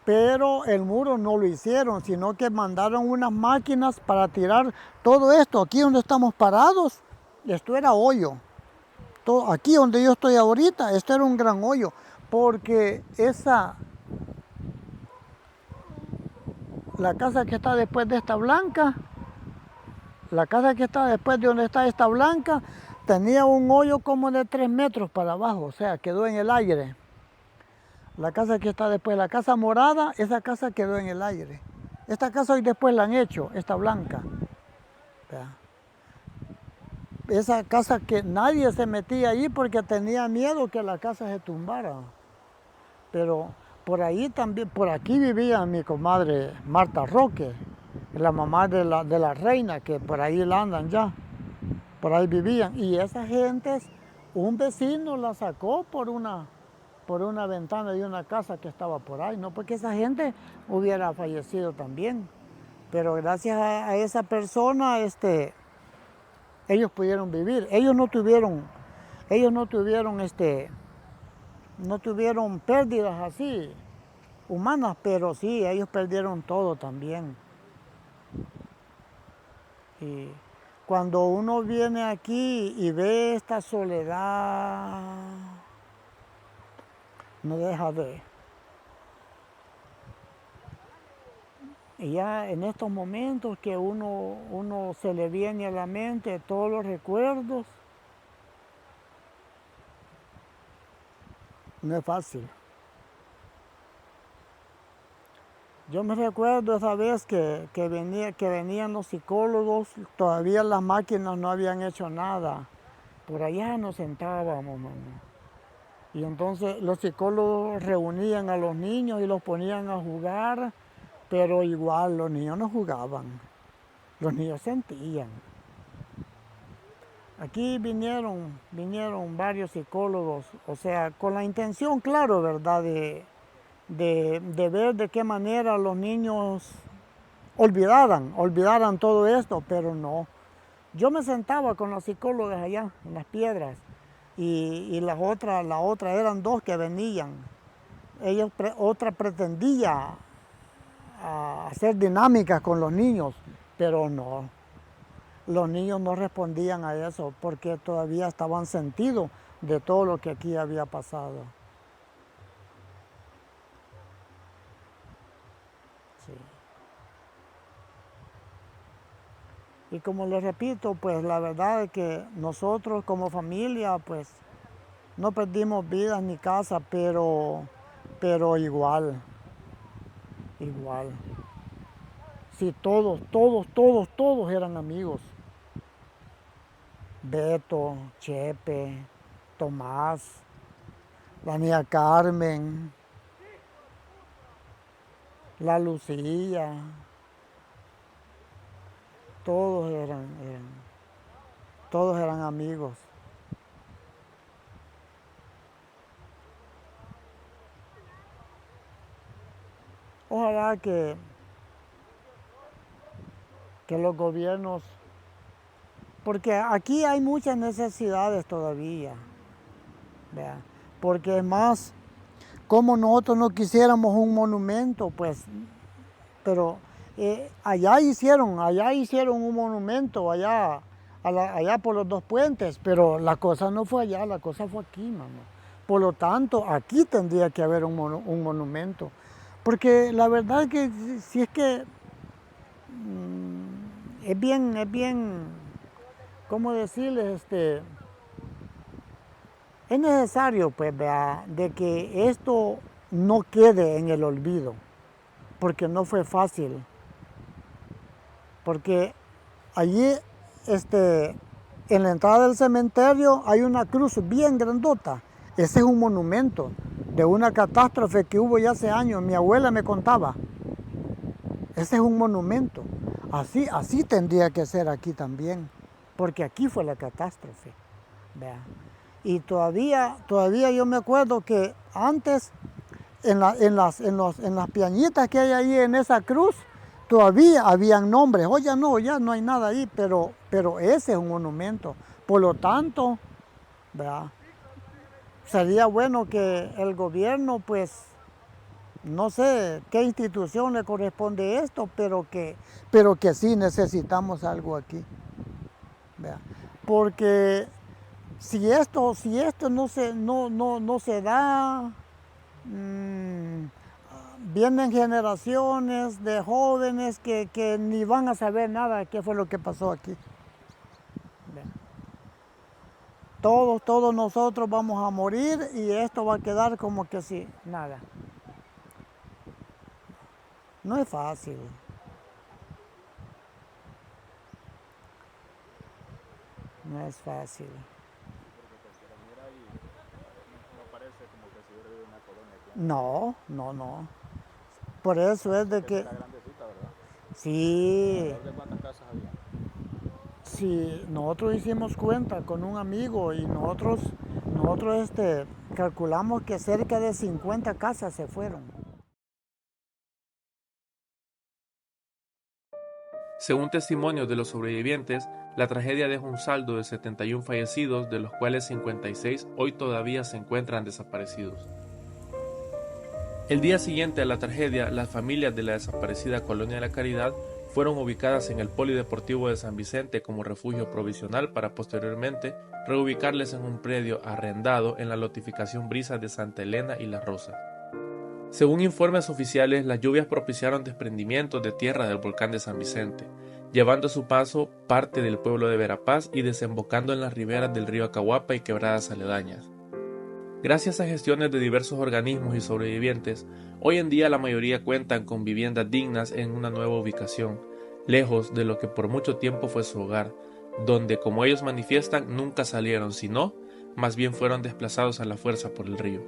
Speaker 1: Pero el muro no lo hicieron, sino que mandaron unas máquinas para tirar todo esto. Aquí donde estamos parados, esto era hoyo. Aquí donde yo estoy ahorita, esto era un gran hoyo, porque la casa que está después de esta blanca, la casa que está después de donde está esta blanca, tenía un hoyo como de 3 metros para abajo, o sea, quedó en el aire. La casa que está después, la casa morada, esa casa quedó en el aire. Esta casa hoy después la han hecho, esta blanca. ¿Vea? Esa casa que nadie se metía allí porque tenía miedo que la casa se tumbara. Pero por ahí también, por aquí vivía mi comadre Marta Roque, la mamá de la reina, que por ahí la andan ya. Por ahí vivían. Y esas gentes, un vecino la sacó por una ventana de una casa que estaba por ahí, no porque esa gente hubiera fallecido también. Pero gracias a esa persona, ellos pudieron vivir. Ellos no tuvieron pérdidas así humanas, pero sí, ellos perdieron todo también. Y cuando uno viene aquí y ve esta soledad, no deja de. Y ya en estos momentos que uno se le viene a la mente todos los recuerdos, no es fácil. Yo me recuerdo esa vez que venían los psicólogos, todavía las máquinas no habían hecho nada. Por allá nos sentábamos, mamá. Y entonces los psicólogos reunían a los niños y los ponían a jugar, pero igual los niños no jugaban, los niños sentían. Aquí vinieron varios psicólogos, o sea, con la intención, claro, ¿verdad?, de ver de qué manera los niños olvidaran todo esto, pero no. Yo me sentaba con las psicólogas allá en Las Piedras y la otra eran 2 que venían. Otra pretendía a hacer dinámicas con los niños, pero no. Los niños no respondían a eso porque todavía estaban sentidos de todo lo que aquí había pasado. Sí. Y como les repito, pues la verdad es que nosotros como familia, pues no perdimos vidas ni casa, pero igual. Sí, todos eran amigos. Beto, Chepe, Tomás, la niña Carmen, la Lucía, todos eran amigos. Ojalá que los gobiernos, porque aquí hay muchas necesidades todavía, ¿verdad? Porque es más, como nosotros no quisiéramos un monumento, pues, pero allá hicieron un monumento, allá por los 2 puentes, pero la cosa no fue allá, la cosa fue aquí, mamá. Por lo tanto, aquí tendría que haber un monumento. Porque la verdad es que si es que es bien, ¿cómo decirles? Es necesario, pues, de que esto no quede en el olvido, porque no fue fácil. Porque allí, en la entrada del cementerio hay una cruz bien grandota. Ese es un monumento de una catástrofe que hubo ya hace años. Mi abuela me contaba. Ese es un monumento. Así tendría que ser aquí también, porque aquí fue la catástrofe. Vea. Y todavía yo me acuerdo que antes, en las piañitas que hay ahí en esa cruz, todavía habían nombres. Hoy ya no hay nada ahí, pero ese es un monumento. Por lo tanto, ¿verdad? Sería bueno que el gobierno, pues, no sé qué institución le corresponde esto, pero que sí necesitamos algo aquí. ¿Verdad? Porque si esto no se da, vienen generaciones de jóvenes que ni van a saber nada de qué fue lo que pasó aquí. Todos nosotros vamos a morir y esto va a quedar como que sí, nada. No es fácil. No es fácil. No. Por eso es de que... Sí. ¿Cuántas casas había? Sí, nosotros hicimos cuenta con un amigo y nosotros calculamos que cerca de 50 casas se fueron.
Speaker 3: Según testimonios de los sobrevivientes, la tragedia dejó un saldo de 71 fallecidos, de los cuales 56 hoy todavía se encuentran desaparecidos. El día siguiente a la tragedia, las familias de la desaparecida Colonia de la Caridad fueron ubicadas en el Polideportivo de San Vicente como refugio provisional para posteriormente reubicarles en un predio arrendado en la lotificación Brisas de Santa Elena y Las Rosas. Según informes oficiales, las lluvias propiciaron desprendimientos de tierra del volcán de San Vicente, llevando a su paso parte del pueblo de Verapaz y desembocando en las riberas del río Acahuapa y quebradas aledañas. Gracias a gestiones de diversos organismos y sobrevivientes, hoy en día la mayoría cuentan con viviendas dignas en una nueva ubicación, lejos de lo que por mucho tiempo fue su hogar, donde, como ellos manifiestan, nunca salieron, sino, más bien fueron desplazados a la fuerza por el río.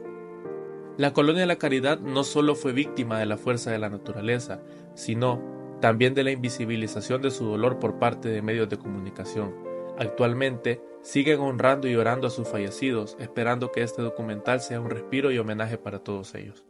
Speaker 3: La Colonia de la Caridad no solo fue víctima de la fuerza de la naturaleza, sino también de la invisibilización de su dolor por parte de medios de comunicación. Actualmente, siguen honrando y orando a sus fallecidos, esperando que este documental sea un respiro y homenaje para todos ellos.